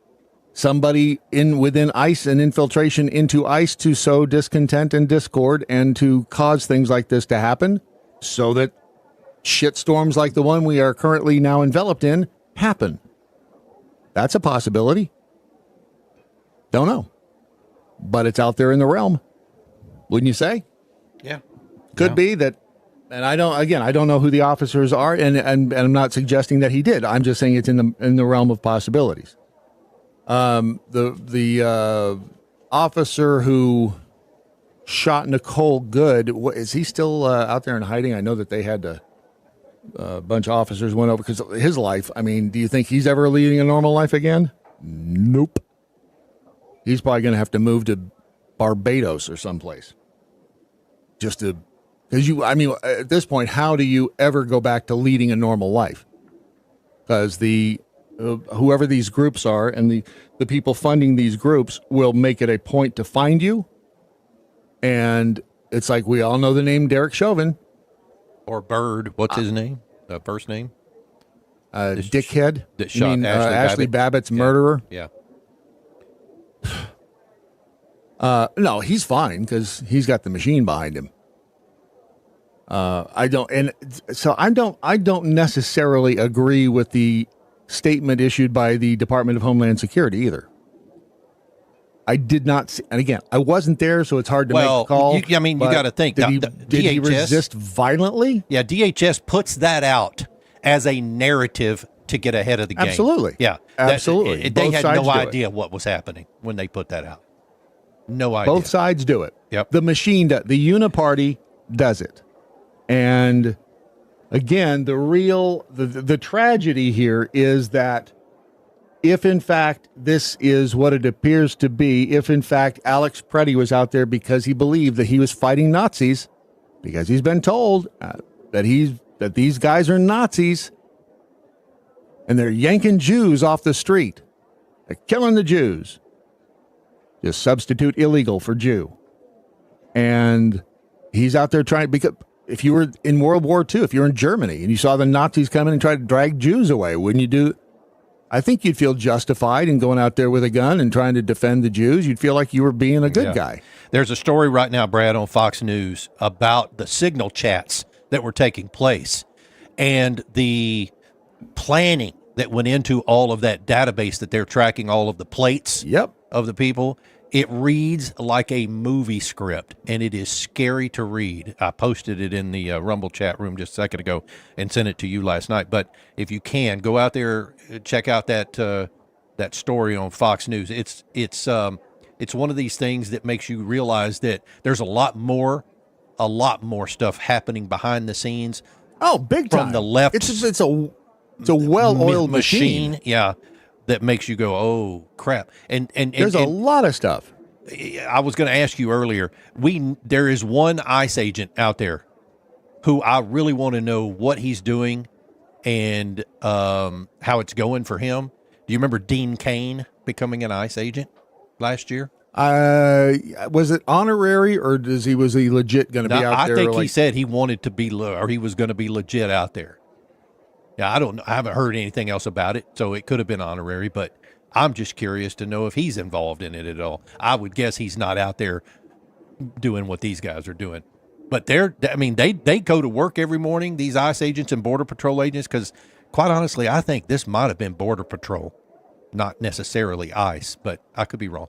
somebody within ICE and infiltration into ICE to sow discontent and discord and to cause things like this to happen so that shitstorms like the one we are currently now enveloped in happen? That's a possibility. Don't know. But it's out there in the realm. Wouldn't you say? Yeah. Could be that. And I don't know who the officers are, and I'm not suggesting that he did. I'm just saying it's in the realm of possibilities. The officer who shot Nicole Good, is he still out there in hiding? I know that they had a bunch of officers went over because his life. I mean, do you think he's ever leading a normal life again? Nope. He's probably going to have to move to Barbados or someplace just to. Because at this point, how do you ever go back to leading a normal life? Because whoever these groups are and the people funding these groups will make it a point to find you. And it's like we all know the name Derek Chauvin. Or Bird. What's his name? The first name? Dickhead. That shot Ashley Babbitt's murderer. Yeah. No, he's fine because he's got the machine behind him. I don't necessarily agree with the statement issued by the Department of Homeland Security either. I did not see, and again, I wasn't there, so it's hard to make a call. You got to think. Did he resist violently? Yeah, DHS puts that out as a narrative to get ahead of the game. Absolutely. Yeah, absolutely. They had no idea what was happening when they put that out. No idea. Both sides do it. Yep. The machine, the uniparty does it. And again, the tragedy here is that if in fact this is what it appears to be, if in fact Alex Preddy was out there because he believed that he was fighting Nazis, because he's been told that these guys are Nazis, and they're yanking Jews off the street. They're killing the Jews. Just substitute illegal for Jew. And he's out there trying, because if you were in World War II, if you were in Germany and you saw the Nazis come in and try to drag Jews away, wouldn't you do? I think you'd feel justified in going out there with a gun and trying to defend the Jews. You'd feel like you were being a good guy. There's a story right now, Brad, on Fox News about the signal chats that were taking place and the planning that went into all of that database that they're tracking all of the plates of the people. It reads like a movie script, and it is scary to read. I posted it in the Rumble chat room just a second ago and sent it to you last night. But if you can, go out there, check out that that story on Fox News. It's one of these things that makes you realize that there's a lot more stuff happening behind the scenes. Oh, big time. From the left. It's a well-oiled machine. Yeah. That makes you go, oh crap! And there's a lot of stuff. I was going to ask you earlier. There is one ICE agent out there who I really want to know what he's doing and how it's going for him. Do you remember Dean Cain becoming an ICE agent last year? Was it honorary or was he legit going to be out there? I think he said he wanted to be, or he was going to be legit out there. Yeah, I don't know. I haven't heard anything else about it, so it could have been honorary, but I'm just curious to know if he's involved in it at all. I would guess he's not out there doing what these guys are doing. But they go to work every morning, these ICE agents and Border Patrol agents, because quite honestly, I think this might have been Border Patrol, not necessarily ICE, but I could be wrong.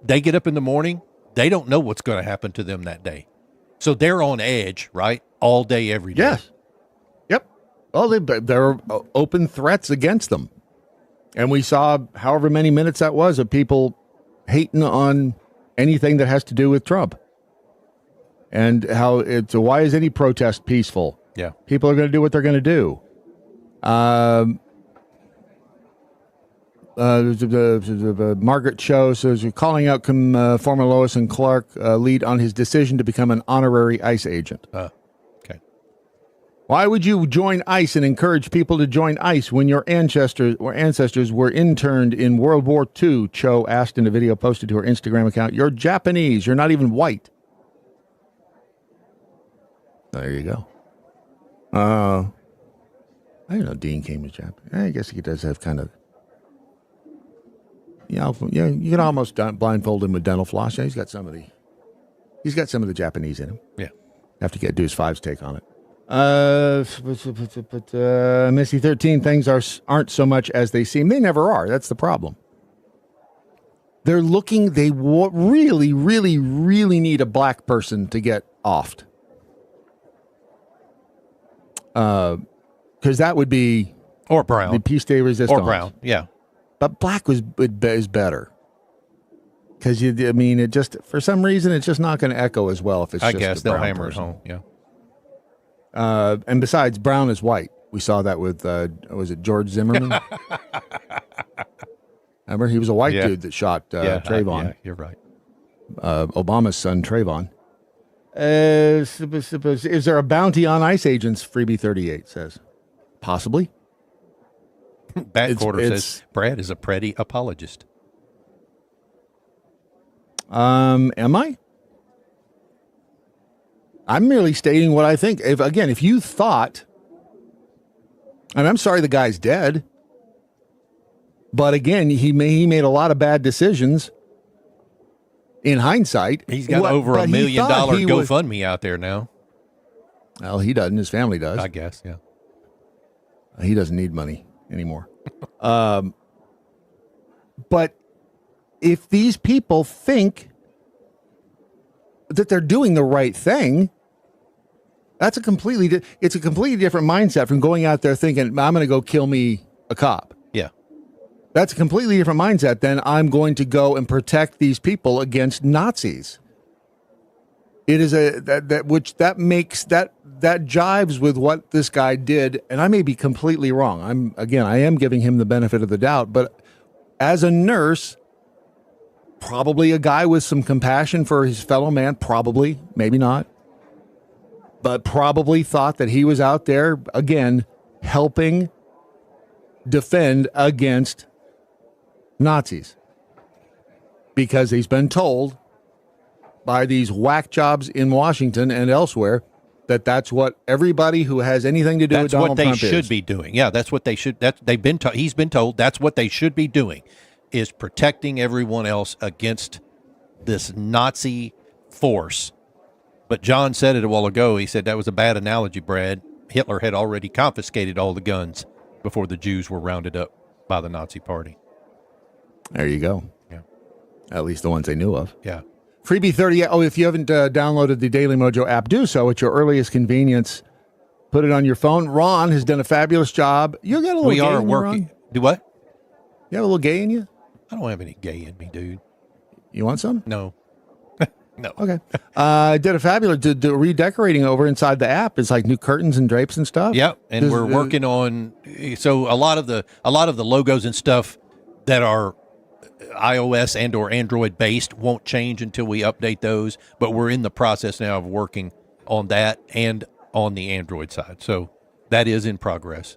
They get up in the morning, they don't know what's going to happen to them that day. So they're on edge, right? All day, every day. Yes. Well, there are open threats against them. And we saw however many minutes that was of people hating on anything that has to do with Trump. And how why is any protest peaceful? Yeah. People are going to do what they're going to do. Margaret Cho says, calling out former Lois and Clark lead on his decision to become an honorary ICE agent. Okay. Why would you join ICE and encourage people to join ICE when your ancestors were interned in World War II? Cho asked in a video posted to her Instagram account. You're Japanese. You're not even white. There you go. I didn't know Dean Cain was Japanese. I guess he does have kind of... Yeah, you can almost blindfold him with dental floss. Yeah, he's got some of the Japanese in him. Yeah. Have to do his Fives take on it. Missy 13, things aren't so much as they seem. They never are. That's the problem. They're looking, they really, really, really need a black person to get offed. Because that would be... Or brown. The piece de resistance. Or brown, yeah. But black is better. Because, it just, for some reason, it's just not going to echo as well if it's just I guess a they'll brown hammer person. it home, yeah. And besides, brown is white. We saw that with, was it George Zimmerman? Remember, he was a white dude that shot Trayvon. Yeah, you're right. Obama's son, Trayvon. Is there a bounty on ICE agents? Freebie 38 says. Possibly. Bat Quarter says, Brad is a pretty apologist. Am I? I'm merely stating what I think. If you thought, and I'm sorry the guy's dead, but again, he made a lot of bad decisions in hindsight. He's got over $1 million GoFundMe out there now. Well, he doesn't. His family does. I guess, yeah. He doesn't need money anymore. But if these people think that they're doing the right thing, it's a completely different mindset from going out there thinking, I'm going to go kill me a cop. Yeah. That's a completely different mindset than I'm going to go and protect these people against Nazis. It is that jives with what this guy did, and I may be completely wrong. I am giving him the benefit of the doubt, but as a nurse, probably a guy with some compassion for his fellow man, probably, maybe not, but probably thought that he was out there, again, helping defend against Nazis because he's been told by these whack jobs in Washington and elsewhere that that's what everybody who has anything to do with Donald Trump is. That's what they should be doing. Yeah, that's what they should. He's been told that's what they should be doing, is protecting everyone else against this Nazi force. But John said it a while ago. He said that was a bad analogy, Brad. Hitler had already confiscated all the guns before the Jews were rounded up by the Nazi Party. There you go. Yeah. At least the ones they knew of. Yeah. Freebie 30. Oh, if you haven't downloaded the Daily Mojo app, do so at your earliest convenience. Put it on your phone. Ron has done a fabulous job. You got a little We gay are in you, working. Ron? Do what? You have a little gay in you? I don't have any gay in me, dude. You want some? No. No. Okay. Did a fabulous redecorating over inside the app. It's like new curtains and drapes and stuff. Yep. And we're working on, so a lot of the logos and stuff that are iOS and or Android based won't change until we update those, but we're in the process now of working on that and on the Android side. So that is in progress.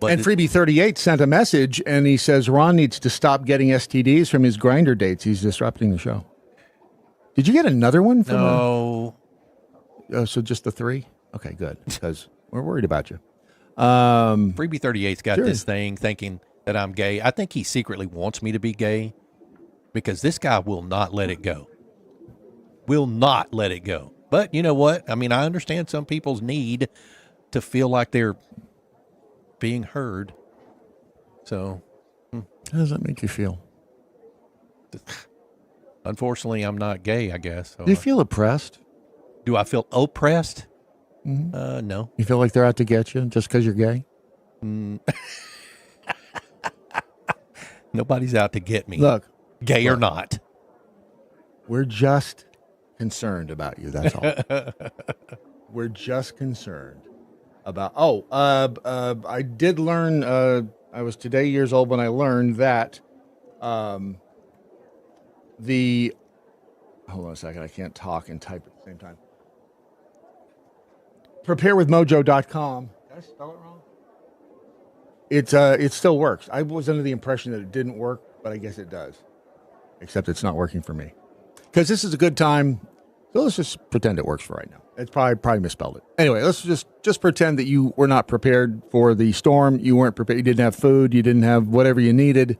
But and Freebie 38 sent a message and he says Ron needs to stop getting STDs from his grinder dates. He's disrupting the show. Did you get another one? From no. So just the 3? Okay, good. Because we're worried about you. Freebie 38's got sure. this thing thinking that I'm gay. I think he secretly wants me to be gay because this guy will not let it go. Will not let it go. But you know what? I mean, I understand some people's need to feel like they're being heard. So, how does that make you feel? Unfortunately, I'm not gay, I guess. So do you feel oppressed? Do I feel oppressed? Mm-hmm. No. You feel like they're out to get you just because you're gay? Nobody's out to get me. Look. Gay or not. We're just concerned about you, that's all. We're just concerned about... I did learn... I was today years old when I learned that... hold on a second, I can't talk and type at the same time. Preparewithmojo.com. Did I spell it wrong? It still works. I was under the impression that it didn't work, but I guess it does. Except it's not working for me. Because this is a good time. So let's just pretend it works for right now. It's probably misspelled it. Anyway, let's just pretend that you were not prepared for the storm. You weren't prepared. You didn't have food. You didn't have whatever you needed.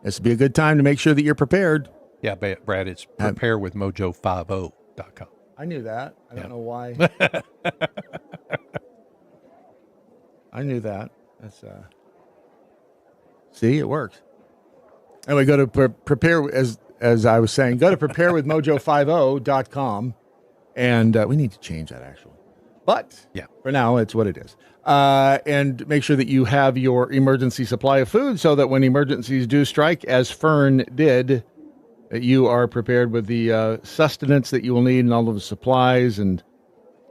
This would be a good time to make sure that you're prepared. Yeah, Brad, it's preparewithmojo50.com. I knew that. I don't know why. I knew that. That's see, it works. Anyway, go to prepare as I was saying. Go to preparewithmojo50.com, and we need to change that actually. But yeah, for now, it's what it is. And make sure that you have your emergency supply of food so that when emergencies do strike, as Fern did, that you are prepared with the sustenance that you will need and all of the supplies and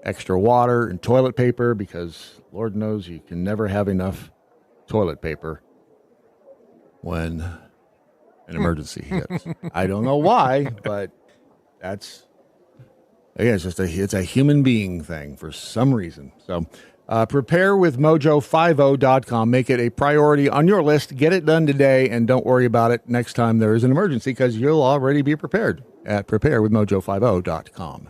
extra water and toilet paper, because Lord knows you can never have enough toilet paper when an emergency hits. I don't know why, but that's, again, it's a human being thing for some reason. So preparewithmojo50.com. Make it a priority on your list. Get it done today, and don't worry about it next time there is an emergency, because you'll already be prepared at preparewithmojo50.com.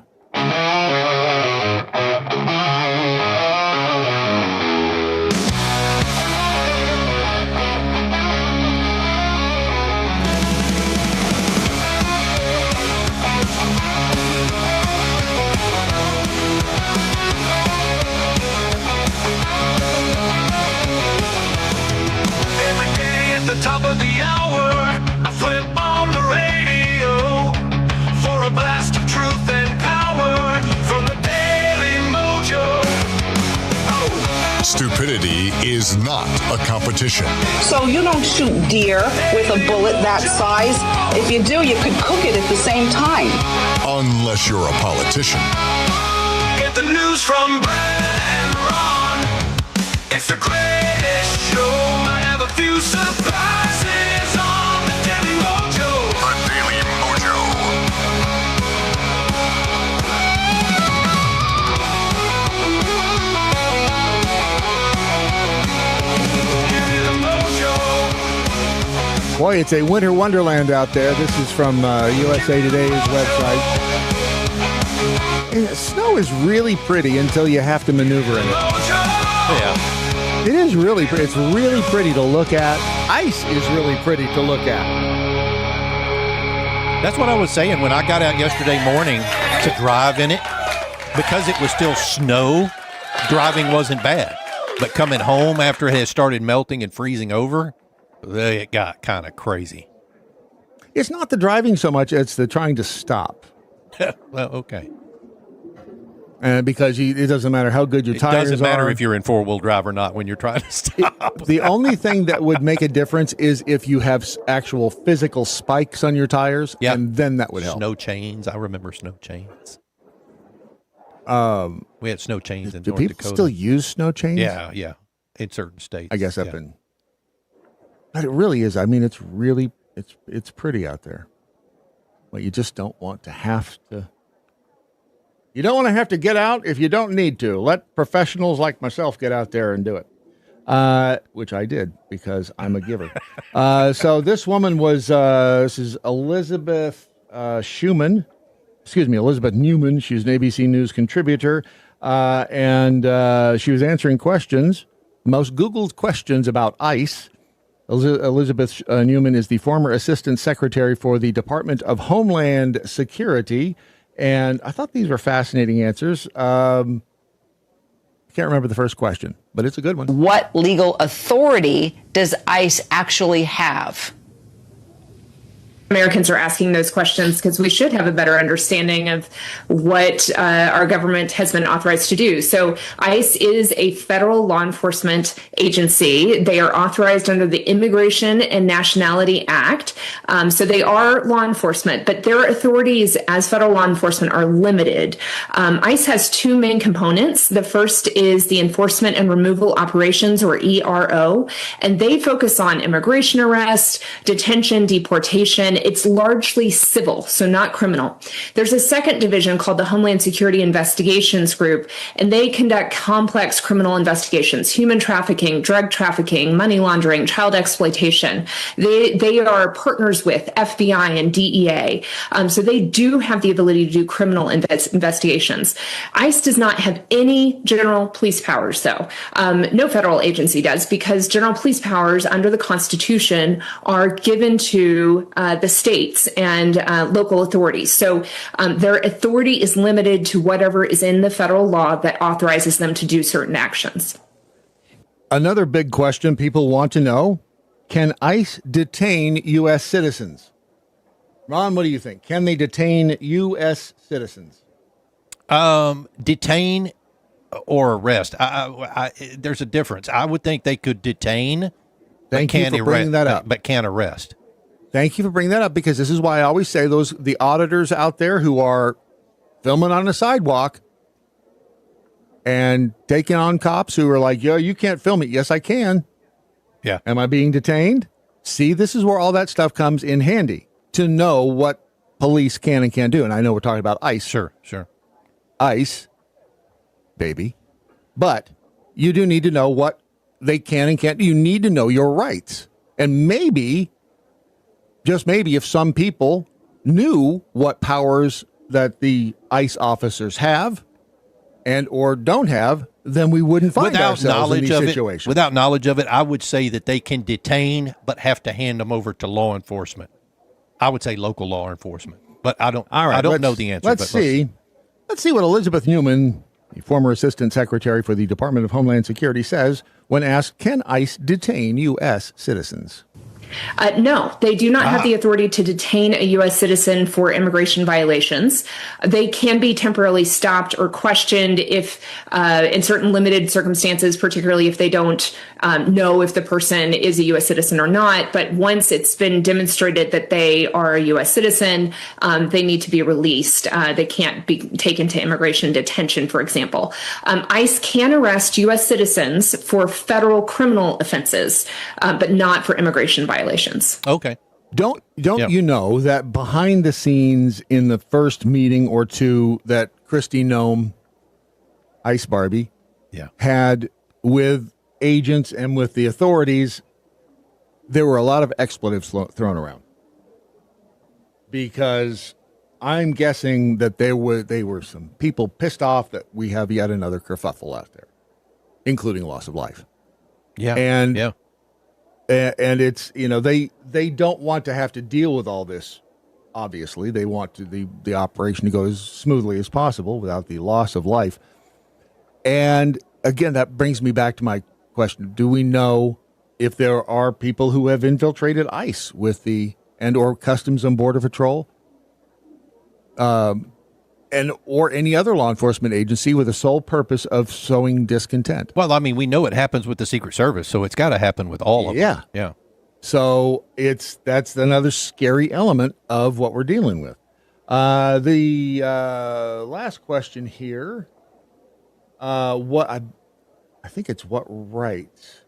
The top of the hour, I flip on the radio for a blast of truth and power from the Daily Mojo. Stupidity is not a competition. So you don't shoot deer with a bullet that size. If you do, you could cook it at the same time. Unless you're a politician. Get the news from Brad and Ron. It's the greatest show. Might have a few surprises on the Daily Mojo. The Daily Mojo. Boy, it's a winter wonderland out there. This is from USA Today's website. And snow is really pretty until you have to maneuver in it. Yeah. It is really pretty. It's really pretty to look at. Ice is really pretty to look at. That's what I was saying when I got out yesterday morning to drive in it. Because it was still snow, driving wasn't bad. But coming home after it had started melting and freezing over, it got kind of crazy. It's not the driving so much, it's the trying to stop. Well, okay. And because it doesn't matter how good your tires are. It doesn't matter if you're in four-wheel drive or not when you're trying to stop. The only thing that would make a difference is if you have actual physical spikes on your tires, and then that would help. Snow chains. I remember snow chains. We had snow chains in North Dakota. Do people still use snow chains? Yeah. In certain states. I guess up in. But it really is. I mean, it's really, it's pretty out there. But you just don't want to have to. You don't want to have to get out if you don't need to. Let professionals like myself get out there and do it, which I did because I'm a giver. So this woman was, this is Elizabeth Schumann. Excuse me, Elizabeth Newman. She's an ABC News contributor, and she was answering questions, most Googled questions about ICE. Elizabeth Newman is the former Assistant Secretary for the Department of Homeland Security. And I thought these were fascinating answers. I can't remember the first question, but it's a good one. What legal authority does ICE actually have? Americans are asking those questions because we should have a better understanding of what our government has been authorized to do. So ICE is a federal law enforcement agency. They are authorized under the Immigration and Nationality Act. So they are law enforcement, but their authorities as federal law enforcement are limited. ICE has two main components. The first is the Enforcement and Removal Operations, or ERO, and they focus on immigration arrest, detention, deportation. It's largely civil, so not criminal. There's a second division called the Homeland Security Investigations Group, and they conduct complex criminal investigations, human trafficking, drug trafficking, money laundering, child exploitation. They are partners with FBI and DEA, so they do have the ability to do criminal investigations. ICE does not have any general police powers, though. No federal agency does, because general police powers under the Constitution are given to the states and local authorities. So their authority is limited to whatever is in the federal law that authorizes them to do certain actions. Another big question people want to know, can ICE detain U.S. citizens? Ron, what do you think? Can they detain U.S. citizens? Detain or arrest. There's a difference. I would think they could detain, Thank you for bringing that up. But can't arrest. Thank you for bringing that up, because this is why I always say the auditors out there who are filming on the sidewalk and taking on cops who are like, yo, you can't film it. Yes, I can. Yeah. Am I being detained? See, this is where all that stuff comes in handy to know what police can and can't do. And I know we're talking about ICE. Sure. ICE, baby. But you do need to know what they can and can't do. You need to know your rights. And maybe, just maybe, if some people knew what powers that the ICE officers have and or don't have, then we wouldn't find ourselves in these situations. Without knowledge of it, I would say that they can detain, but have to hand them over to law enforcement. I would say local law enforcement, but I don't. All right, I don't know the answer. Let's see what Elizabeth Newman, the former Assistant Secretary for the Department of Homeland Security, says when asked, can ICE detain U.S. citizens? No, they do not have the authority to detain a U.S. citizen for immigration violations. They can be temporarily stopped or questioned if, in certain limited circumstances, particularly if they don't know if the person is a U.S. citizen or not. But once it's been demonstrated that they are a U.S. citizen, they need to be released. They can't be taken to immigration detention, for example. ICE can arrest U.S. citizens for federal criminal offenses, but not for immigration violations. Okay. Don't you know that behind the scenes in the first meeting or two that Kristi Noem, Ice Barbie, had with agents and with the authorities, there were a lot of expletives thrown around because I'm guessing that they were some people pissed off that we have yet another kerfuffle out there, including loss of life. Yeah. And yeah. And it's, they don't want to have to deal with all this. Obviously, they want the operation to go as smoothly as possible without the loss of life. And again, that brings me back to my question. Do we know if there are people who have infiltrated ICE with or Customs and Border Patrol, or any other law enforcement agency with the sole purpose of sowing discontent? Well, I mean, we know it happens with the Secret Service, so it's got to happen with all of them. Yeah. So that's another scary element of what we're dealing with. The last question here. I think it's what rights.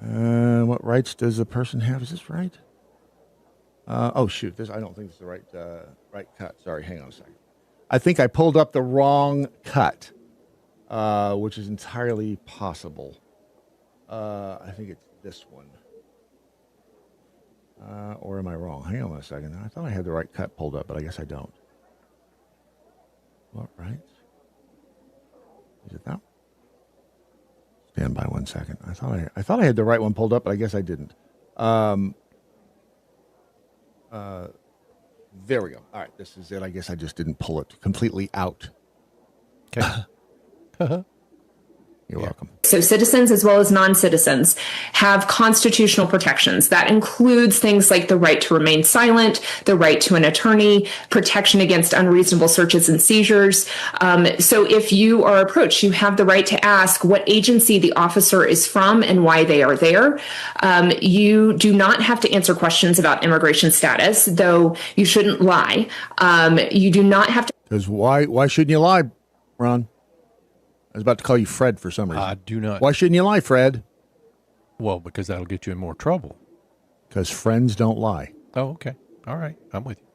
What rights does a person have? Is this right? Oh shoot! I don't think this is the right cut. Sorry, hang on a second. I think I pulled up the wrong cut, which is entirely possible. I think it's this one. Or am I wrong? Hang on a second. I thought I had the right cut pulled up, but I guess I don't. What rights? Is it that? Stand by 1 second. I thought I had the right one pulled up, but I guess I didn't. There we go. All right, this is it. I guess I just didn't pull it completely out. Okay. You're welcome. So citizens as well as non-citizens have constitutional protections. That includes things like the right to remain silent, the right to an attorney, protection against unreasonable searches and seizures. So if you are approached, you have the right to ask what agency the officer is from and why they are there. You do not have to answer questions about immigration status, though you shouldn't lie. You do not have to. Because why shouldn't you lie, Ron? I was about to call you Fred for some reason. I do not. Why shouldn't you lie, Fred? Well, because that'll get you in more trouble. Because friends don't lie. Oh, okay. All right. I'm with you.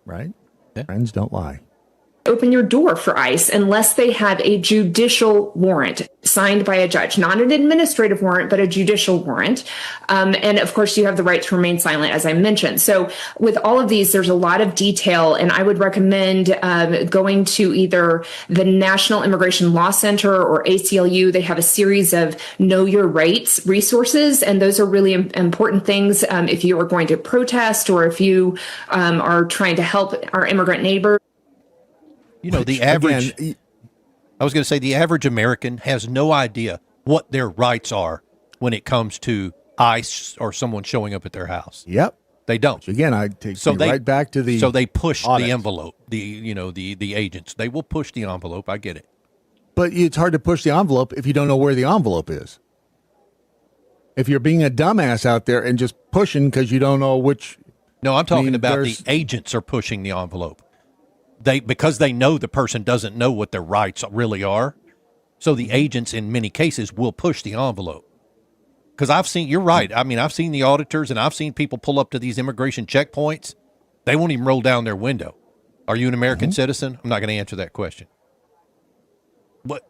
Right? Yeah. Friends don't lie. Open your door for ICE unless they have a judicial warrant signed by a judge, not an administrative warrant, but a judicial warrant. And of course, you have the right to remain silent, as I mentioned. So with all of these, there's a lot of detail, and I would recommend going to either the National Immigration Law Center or ACLU. They have a series of Know Your Rights resources, and those are really important things if you are going to protest or if you are trying to help our immigrant neighbors. The average, I was going to say the average American has no idea what their rights are when it comes to ICE or someone showing up at their house. Yep. They don't. Which again, I take you right back to the So they push audit. the envelope, the agents. They will push the envelope. I get it. But it's hard to push the envelope if you don't know where the envelope is. If you're being a dumbass out there and just pushing because you don't know which. No, I'm talking about the agents are pushing the envelope. Because they know the person doesn't know what their rights really are. So the agents in many cases will push the envelope. Because you're right. I mean, I've seen the auditors and I've seen people pull up to these immigration checkpoints. They won't even roll down their window. Are you an American citizen? I'm not going to answer that question. What?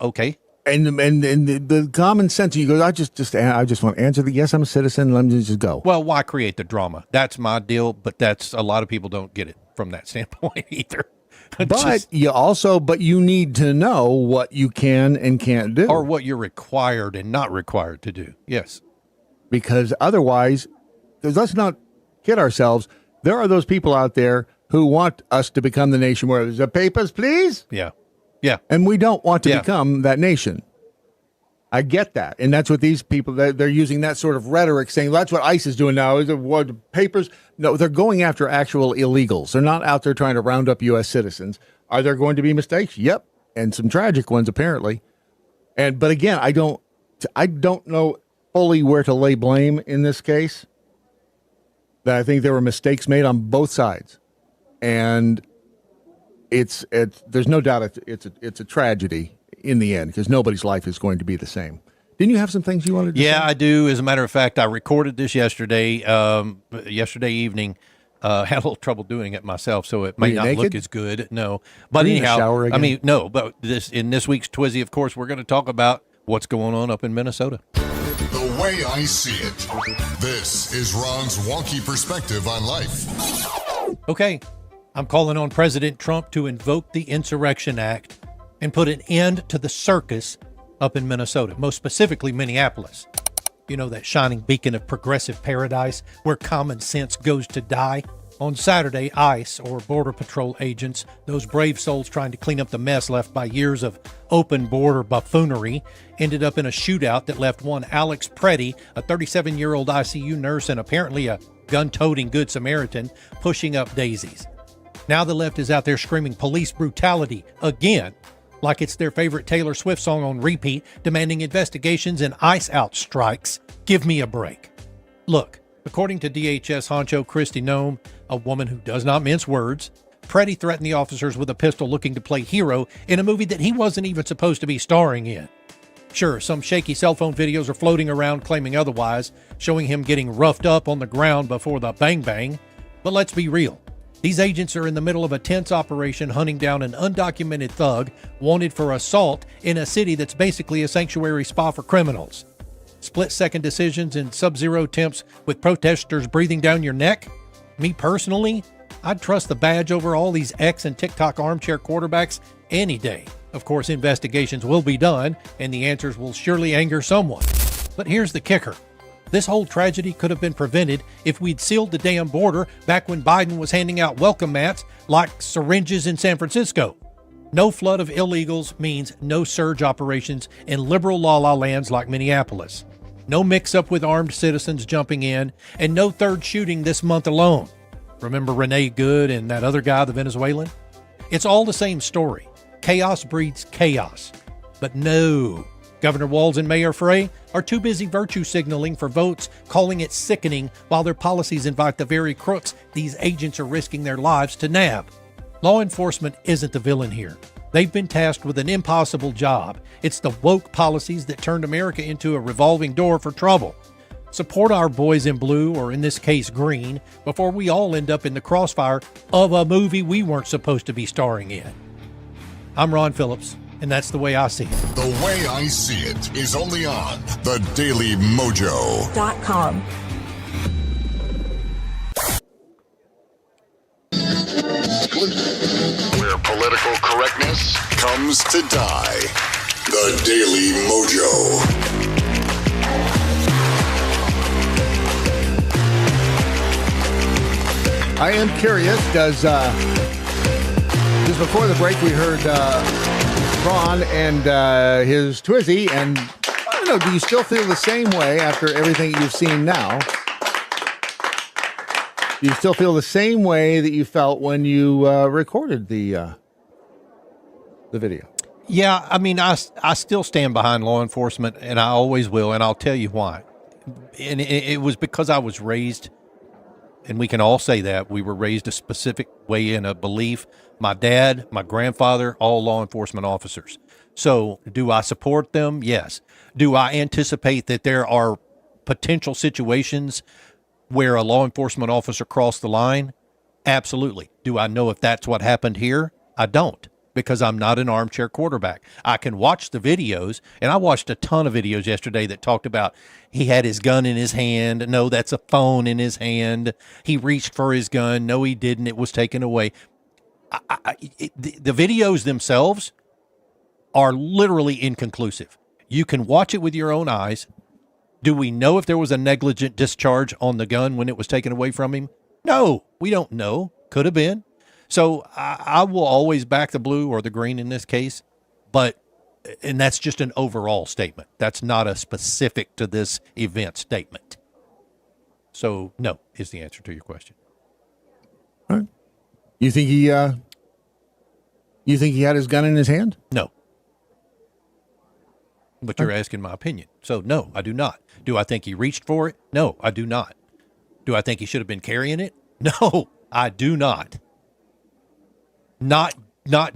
Okay. And the common sense, you go, I just want to answer yes, I'm a citizen. Let me just go. Well, why create the drama? That's my deal. But a lot of people don't get it from that standpoint either. But you need to know what you can and can't do. Or what you're required and not required to do. Yes. Because otherwise, let's not kid ourselves. There are those people out there who want us to become the nation where there's the papers, please. Yeah. Yeah. And we don't want to become that nation. I get that. And that's what these people, they're using that sort of rhetoric saying, that's what ICE is doing now. Is it what papers? No, they're going after actual illegals. They're not out there trying to round up U.S. citizens. Are there going to be mistakes? Yep. And some tragic ones, apparently. But again, I don't know fully where to lay blame in this case. That I think there were mistakes made on both sides. And there's no doubt it's a tragedy in the end, because nobody's life is going to be the same. Didn't you have some things you wanted to say? Yeah, I do. As a matter of fact, I recorded this yesterday evening. Had a little trouble doing it myself, so it may not look as good. No. But anyhow, I mean, no, but in this week's Twizzy, of course, we're going to talk about what's going on up in Minnesota. The way I see it. This is Ron's wonky perspective on life. Okay, I'm calling on President Trump to invoke the Insurrection Act and put an end to the circus up in Minnesota, most specifically Minneapolis. You know, that shining beacon of progressive paradise where common sense goes to die. On Saturday, ICE, or Border Patrol agents, those brave souls trying to clean up the mess left by years of open border buffoonery, ended up in a shootout that left one Alex Preddy, a 37-year-old ICU nurse and apparently a gun-toting Good Samaritan, pushing up daisies. Now the left is out there screaming police brutality again, like it's their favorite Taylor Swift song on repeat, demanding investigations and ICE out strikes. Give me a break. Look, according to DHS honcho Kristi Noem, a woman who does not mince words, Preddy threatened the officers with a pistol looking to play hero in a movie that he wasn't even supposed to be starring in. Sure, some shaky cell phone videos are floating around claiming otherwise, showing him getting roughed up on the ground before the bang bang. But let's be real. These agents are in the middle of a tense operation hunting down an undocumented thug wanted for assault in a city that's basically a sanctuary spa for criminals. Split-second decisions and sub-zero attempts with protesters breathing down your neck? Me personally, I'd trust the badge over all these X and TikTok armchair quarterbacks any day. Of course, investigations will be done, and the answers will surely anger someone. But here's the kicker. This whole tragedy could have been prevented if we'd sealed the damn border back when Biden was handing out welcome mats like syringes in San Francisco. No flood of illegals means no surge operations in liberal la-la lands like Minneapolis. No mix-up with armed citizens jumping in, and no third shooting this month alone. Remember Renee Good and that other guy, the Venezuelan? It's all the same story. Chaos breeds chaos. But no, Governor Walz and Mayor Frey are too busy virtue signaling for votes, calling it sickening, while their policies invite the very crooks these agents are risking their lives to nab. Law enforcement isn't the villain here. They've been tasked with an impossible job. It's the woke policies that turned America into a revolving door for trouble. Support our boys in blue, or in this case green, before we all end up in the crossfire of a movie we weren't supposed to be starring in. I'm Ron Phillips, and that's the way I see it. The way I see it is only on the Daily Mojo.com. Where political correctness comes to die. The Daily Mojo. I am curious, just before the break we heard Ron and his Twizzy, and I don't know, do you still feel the same way after everything you've seen now? Do you still feel the same way that you felt when you recorded the video? Yeah, I mean, I still stand behind law enforcement, and I always will, and I'll tell you why. And it was because I was raised, and we can all say that, we were raised a specific way in a belief. My dad, my grandfather, all law enforcement officers. So do I support them? Yes. Do I anticipate that there are potential situations where a law enforcement officer crossed the line? Absolutely. Do I know if that's what happened here? I don't, because I'm not an armchair quarterback. I can watch the videos, and I watched a ton of videos yesterday that talked about he had his gun in his hand. No, that's a phone in his hand. He reached for his gun. No, he didn't. It was taken away. The videos themselves are literally inconclusive. You can watch it with your own eyes. Do we know if there was a negligent discharge on the gun when it was taken away from him? No, we don't know. Could have been. So I will always back the blue or the green in this case, and that's just an overall statement. That's not a specific to this event statement. So no is the answer to your question. All right. You think he had his gun in his hand? No. But you're asking my opinion. So no, I do not. Do I think he reached for it? No, I do not. Do I think he should have been carrying it? No, I do not. Not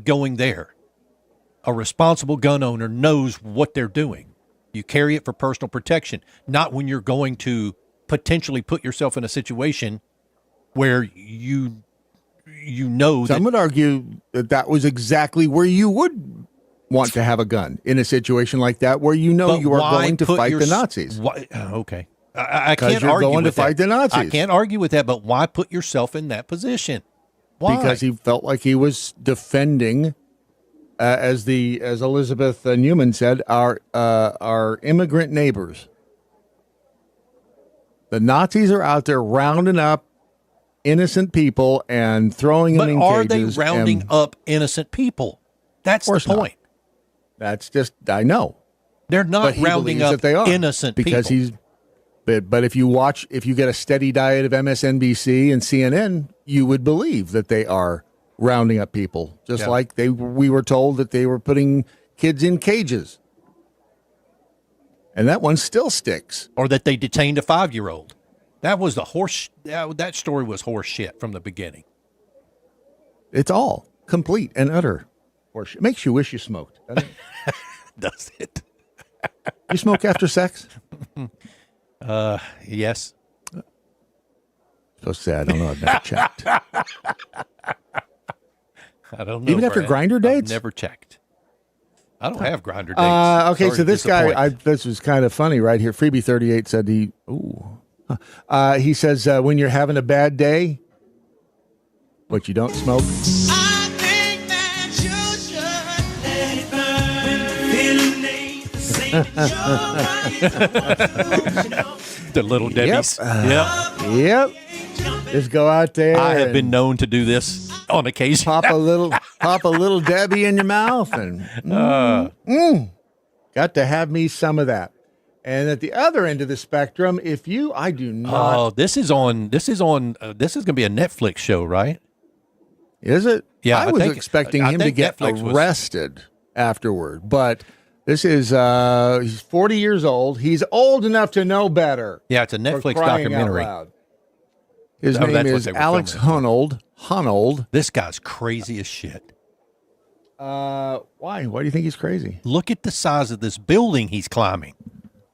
going there. A responsible gun owner knows what they're doing. You carry it for personal protection, not when you're going to potentially put yourself in a situation where you know. Some would argue that was exactly where you would want to have a gun in a situation like that where you know you are going to fight the Nazis. Okay. I can't you're argue going to with fight that. the Nazis. I can't argue with that, but why put yourself in that position? Why? Because he felt like he was defending, as Elizabeth Newman said, our immigrant neighbors. The Nazis are out there rounding up innocent people and throwing them in cages. But are they rounding up innocent people? That's the point. That's just, I know. They're not rounding up innocent because people. But if you get a steady diet of MSNBC and CNN, you would believe that they are rounding up people, just like we were told that they were putting kids in cages. And that one still sticks. Or that they detained a 5-year-old. That was that story was horse shit from the beginning. It's all complete and utter horseshit. Makes you wish you smoked, doesn't it? Does it? You smoke after sex? Yes. So sad. I don't know. I've never checked. I don't know. Even after grinder dates? I've never checked. I don't have grinder dates. Okay, so this guy, this was kind of funny right here. Freebie 38 said he says, when you're having a bad day, but you don't smoke. The little Debbie's. Yep. Just go out there. I have been known to do this on occasion. Pop a little Debbie in your mouth and got to have me some of that. And at the other end of the spectrum, I do not. Oh, this is going to be a Netflix show, right? Is it? Yeah, I was expecting him to get arrested afterward, but this is he's 40 years old. He's old enough to know better. Yeah, it's a Netflix documentary. His name is Alex Honnold. This guy's crazy as shit. Why? Why do you think he's crazy? Look at the size of this building he's climbing.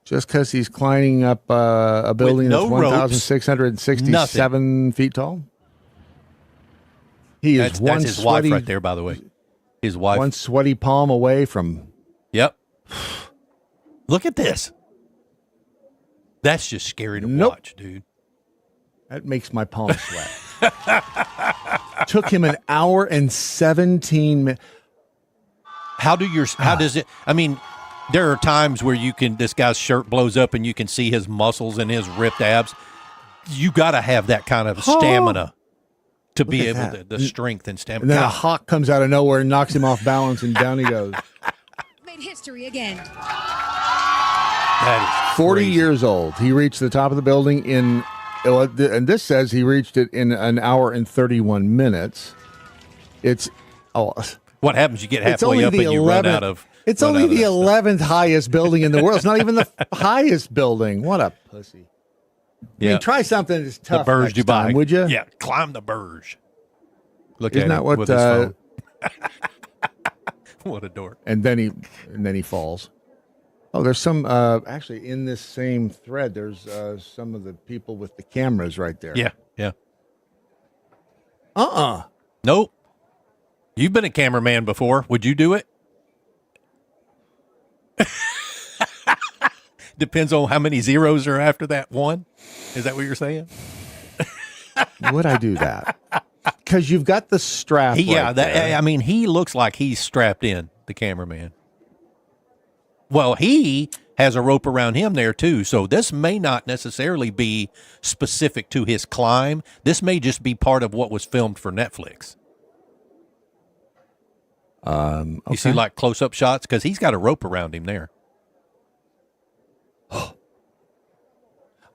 Just because he's climbing up a building that's 1,667 feet tall? That's his wife right there, by the way. His wife. One sweaty palm away from... Yep. Look at this. That's just scary to watch, dude. That makes my palm sweat. Took him an hour and 17 minutes. How does it, I mean, there are times where this guy's shirt blows up and you can see his muscles and his ripped abs. You got to have that kind of stamina to be able to, the strength and stamina. And then a hawk comes out of nowhere and knocks him off balance and down he goes. Made history again. That is 40 years old. He reached the top of the building and this says he reached it in an hour and 31 minutes. What happens? You get halfway up and you run out of. It's only the 11th highest building in the world. It's not even the highest building. What a pussy. Yeah. I mean, try something that's tough. The Burj next time, Dubai, would you? Yeah, climb the Burj. Look Isn't at that him what? with his phone. What a dork. And then he falls. Oh, there's some actually in this same thread. There's some of the people with the cameras right there. Yeah. Nope. You've been a cameraman before. Would you do it? Depends on how many zeros are after that one. Is that what you're saying? Would I do that? Because you've got the strap. I mean, he looks like he's strapped in, the cameraman. Well, he has a rope around him there too. So this may not necessarily be specific to his climb. This may just be part of what was filmed for Netflix. Okay. You see like close-up shots? Because he's got a rope around him there.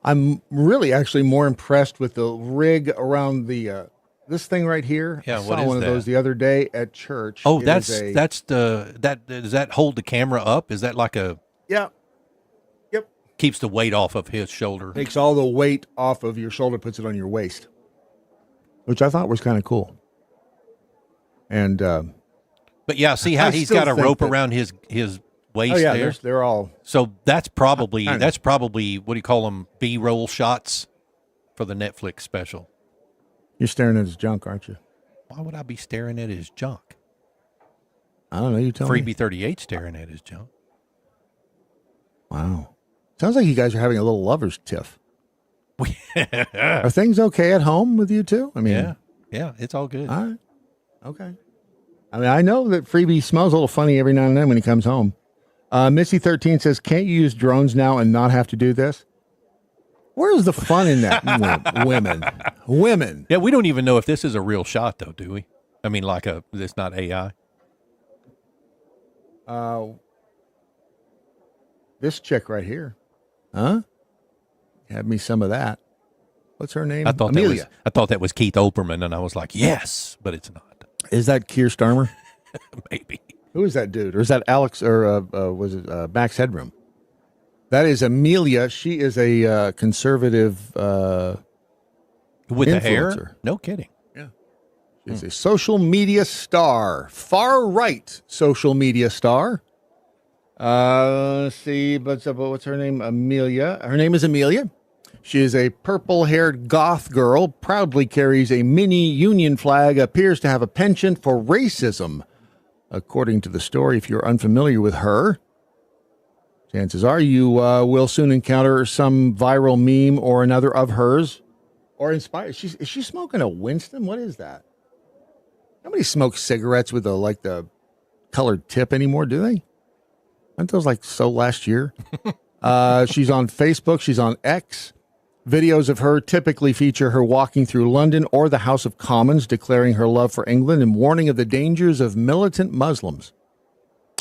I'm really actually more impressed with the rig around the this thing right here. Yeah, I what saw is one that? of those the other day at church. Oh, It does is that hold the camera up? Is that like a Yep. keeps the weight off of his shoulder? Takes all the weight off of your shoulder, puts it on your waist, which I thought was kind of cool. And But yeah, see how he's got a rope around his waist there? They're all. So that's probably what do you call them? B-roll shots for the Netflix special. You're staring at his junk, aren't you? Why would I be staring at his junk? I don't know. You tell me. Freebie 38 staring at his junk. Wow. Sounds like you guys are having a little lovers tiff. Are things okay at home with you two? I mean, yeah, it's all good. All right. Okay. I mean, I know that Freebie smells a little funny every now and then when he comes home. Missy13 says, can't you use drones now and not have to do this? Where's the fun in that? Women. Yeah, we don't even know if this is a real shot, though, do we? I mean, it's not AI. This chick right here. Huh? Had me some of that. What's her name? I thought Amelia. that was Keith Olbermann, and I was like, yes, but it's not. Is that Keir Starmer? Maybe. Who is that dude? Or is that Alex, or was it Max Headroom? That is Amelia. She is a conservative with influencer. the hair? No kidding. Yeah. She's a social media star. Far right social media star. Let's see, what's her name? Amelia. Her name is Amelia. She is a purple-haired goth girl, proudly carries a mini Union flag, appears to have a penchant for racism. According to the story, if you're unfamiliar with her, chances are you will soon encounter some viral meme or another of hers, or inspired. Is she smoking a Winston? What is that? Nobody smokes cigarettes with the colored tip anymore, do they? Aren't those so last year? She's on Facebook. She's on X. Videos of her typically feature her walking through London or the House of Commons, declaring her love for England and warning of the dangers of militant Muslims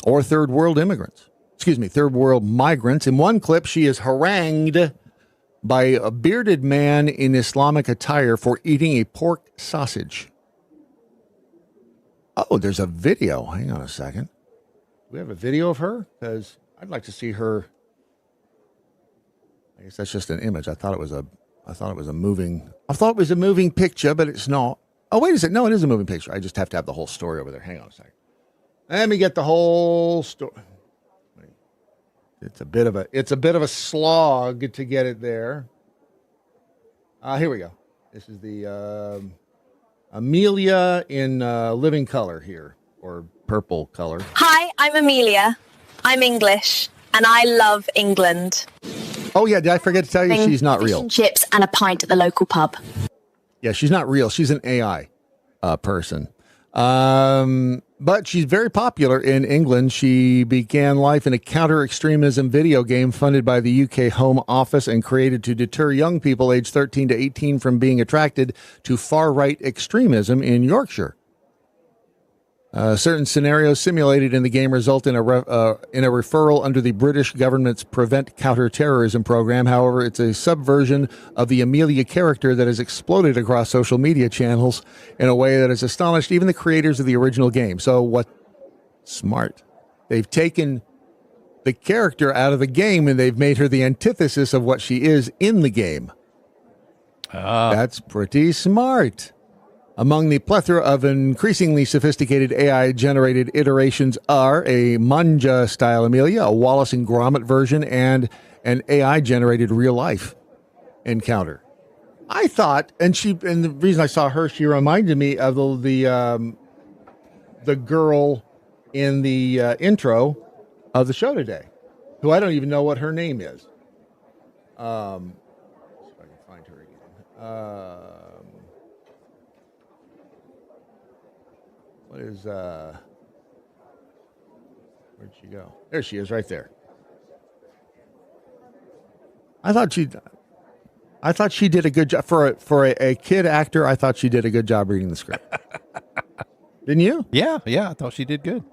or third world migrants. In one clip, she is harangued by a bearded man in Islamic attire for eating a pork sausage. Oh, there's a video. Hang on a second. Do we have a video of her? Because I'd like to see her. I guess that's just an image. I thought it was a moving picture, but it's not. Oh, wait a second. No, it is a moving picture. I just have to have the whole story over there. Hang on a second. Let me get the whole story. It's a bit of a slog to get it there. Here we go. This is the Amelia in living color here, or purple color. Hi, I'm Amelia. I'm English, and I love England. Oh, yeah, did I forget to tell you she's not real? Chips and a pint at the local pub. Yeah, she's not real. She's an AI person. But she's very popular in England. She began life in a counter-extremism video game funded by the UK Home Office and created to deter young people aged 13 to 18 from being attracted to far-right extremism in Yorkshire. Certain scenarios simulated in the game result in a referral under the British government's Prevent Counter-Terrorism program. However, it's a subversion of the Amelia character that has exploded across social media channels in a way that has astonished even the creators of the original game. So what? Smart. They've taken the character out of the game and they've made her the antithesis of what she is in the game. That's pretty smart. Among the plethora of increasingly sophisticated AI-generated iterations are a manja-style Amelia, a Wallace and Gromit version, and an AI-generated real-life encounter. I thought, and the reason I saw her, she reminded me of the girl in the intro of the show today, who I don't even know what her name is. See if I can find her again. What is, where'd she go? There she is, right there. I thought she did a good job for a kid actor. I thought she did a good job reading the script. Didn't you? Yeah, I thought she did good.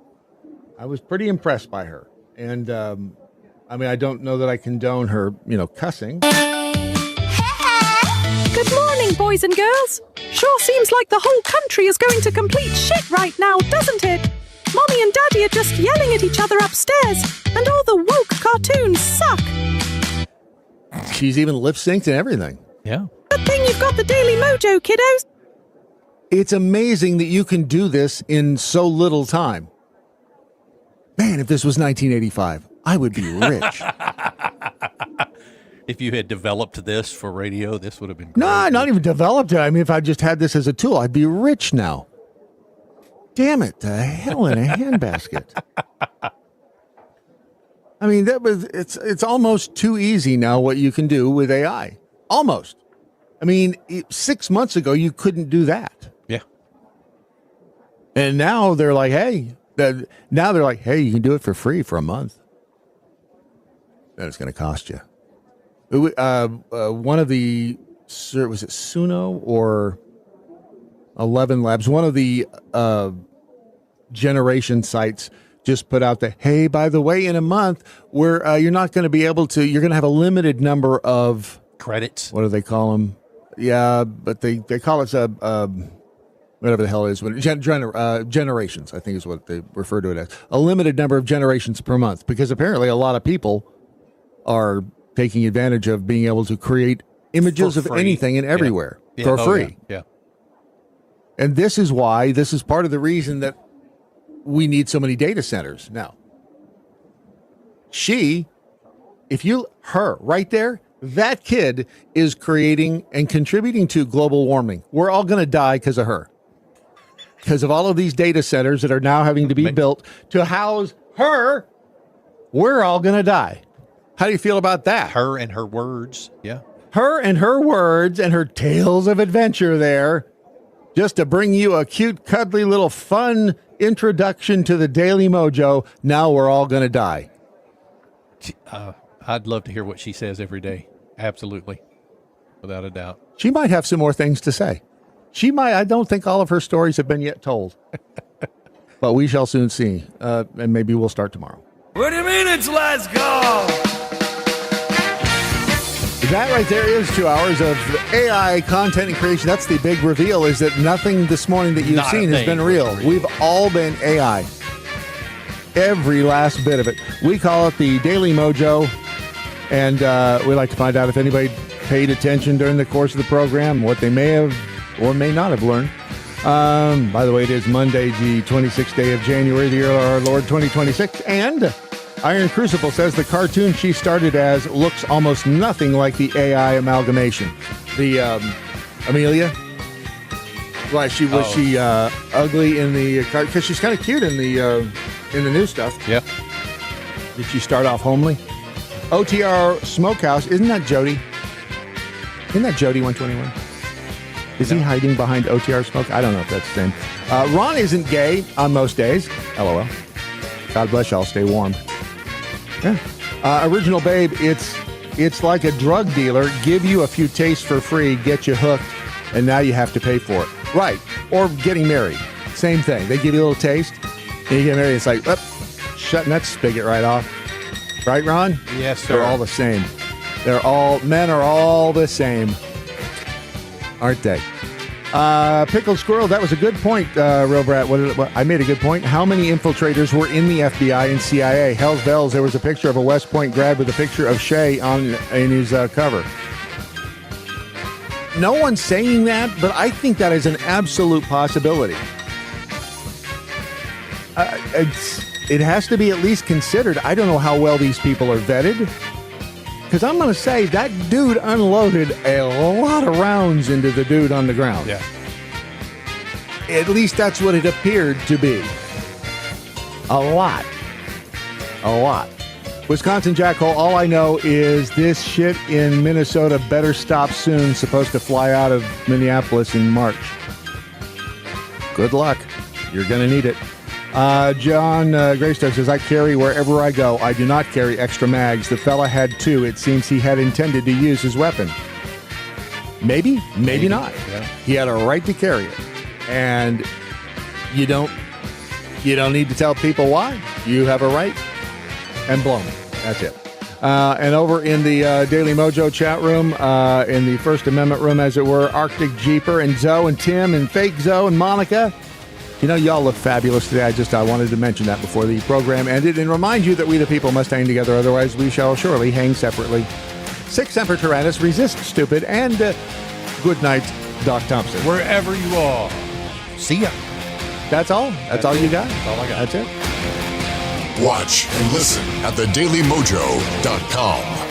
I was pretty impressed by her. And, I mean, I don't know that I condone her, cussing. Good morning, boys and girls. Sure seems like the whole country is going to complete shit right now, doesn't it? Mommy and Daddy are just yelling at each other upstairs, and all the woke cartoons suck. She's even lip-synced and everything. Yeah. Good thing you've got the Daily MoJo, kiddos. It's amazing that you can do this in so little time. Man, if this was 1985, I would be rich. If you had developed this for radio, this would have been great. No, not even developed it. I mean, if I just had this as a tool, I'd be rich now. damn it, the hell in a handbasket. I mean, it's almost too easy now what you can do with AI. Almost. I mean, 6 months ago, you couldn't do that. Yeah. And now they're like, hey, you can do it for free for a month. Then it's going to cost you. One of the, was it Suno or 11 Labs? One of the generation sites just put out the, hey, by the way, in a month, where you're not going to be able to, you're going to have a limited number of credits. What do they call them? Yeah, but they call it whatever the hell it is. Generations, I think is what they refer to it as. A limited number of generations per month, because apparently a lot of people are taking advantage of being able to create images of anything and everywhere for free. Yeah. And this is part of the reason that we need so many data centers now. Her right there, that kid is creating and contributing to global warming. We're all going to die because of her. Because of all of these data centers that are now having to be built to house her, we're all going to die. How do you feel about that? Her and her words. Yeah. Her and her words and her tales of adventure there, just to bring you a cute, cuddly little fun introduction to the Daily Mojo. Now we're all going to die. I'd love to hear what she says every day. Absolutely. Without a doubt. She might have some more things to say. I don't think all of her stories have been yet told. But we shall soon see. And maybe we'll start tomorrow. What do you mean it's last call? That right there is 2 hours of AI content and creation. That's the big reveal, is that nothing this morning that you've seen has been real. We've all been AI. Every last bit of it. We call it the Daily Mojo. And we like to find out if anybody paid attention during the course of the program, what they may have or may not have learned. By the way, it is Monday, the 26th day of January, the year of our Lord 2026. And Iron Crucible says the cartoon she started as looks almost nothing like the AI amalgamation. The Amelia. Why she ugly in the because she's kind of cute in the new stuff. Yeah. Did she start off homely? OTR Smokehouse, isn't that Jody? Isn't that Jody 121? Is he hiding behind OTR Smoke? I don't know if that's the same. Ron isn't gay on most days. LOL. God bless y'all. Stay warm. Yeah. Original Babe, it's like a drug dealer. Give you a few tastes for free, get you hooked, and now you have to pay for it. Right. Or getting married. Same thing. They give you a little taste, and you get married. It's like, shutting that spigot right off. Right, Ron? Yes, sir. They're all the same. Men are all the same. Aren't they? Pickled Squirrel, that was a good point, Real Brat. I made a good point. How many infiltrators were in the FBI and CIA? Hell's bells, there was a picture of a West Point grad with a picture of Shay in his cover. No one's saying that, but I think that is an absolute possibility. It has to be at least considered. I don't know how well these people are vetted. Because I'm going to say that dude unloaded a lot of rounds into the dude on the ground. Yeah. At least that's what it appeared to be. A lot. Wisconsin Jackhole, all I know is this shit in Minnesota better stop soon. Supposed to fly out of Minneapolis in March. Good luck. You're going to need it. John Greystoke says, I carry wherever I go. I do not carry extra mags. The fella had two. It seems he had intended to use his weapon. Maybe not. Yeah. He had a right to carry it. And you don't need to tell people why. You have a right, and blow me. That's it. And over in the Daily Mojo chat room, in the First Amendment room, as it were, Arctic Jeeper and Zoe and Tim and Fake Zoe and Monica. You know, y'all look fabulous today. I wanted to mention that before the program ended and remind you that we the people must hang together, otherwise we shall surely hang separately. Sic Semper Tyrannis, resist stupid, and good night, Doc Thompson. Wherever you are. See ya. That's all? That's all you got? That's all I got. That's it? Watch and listen at thedailymojo.com.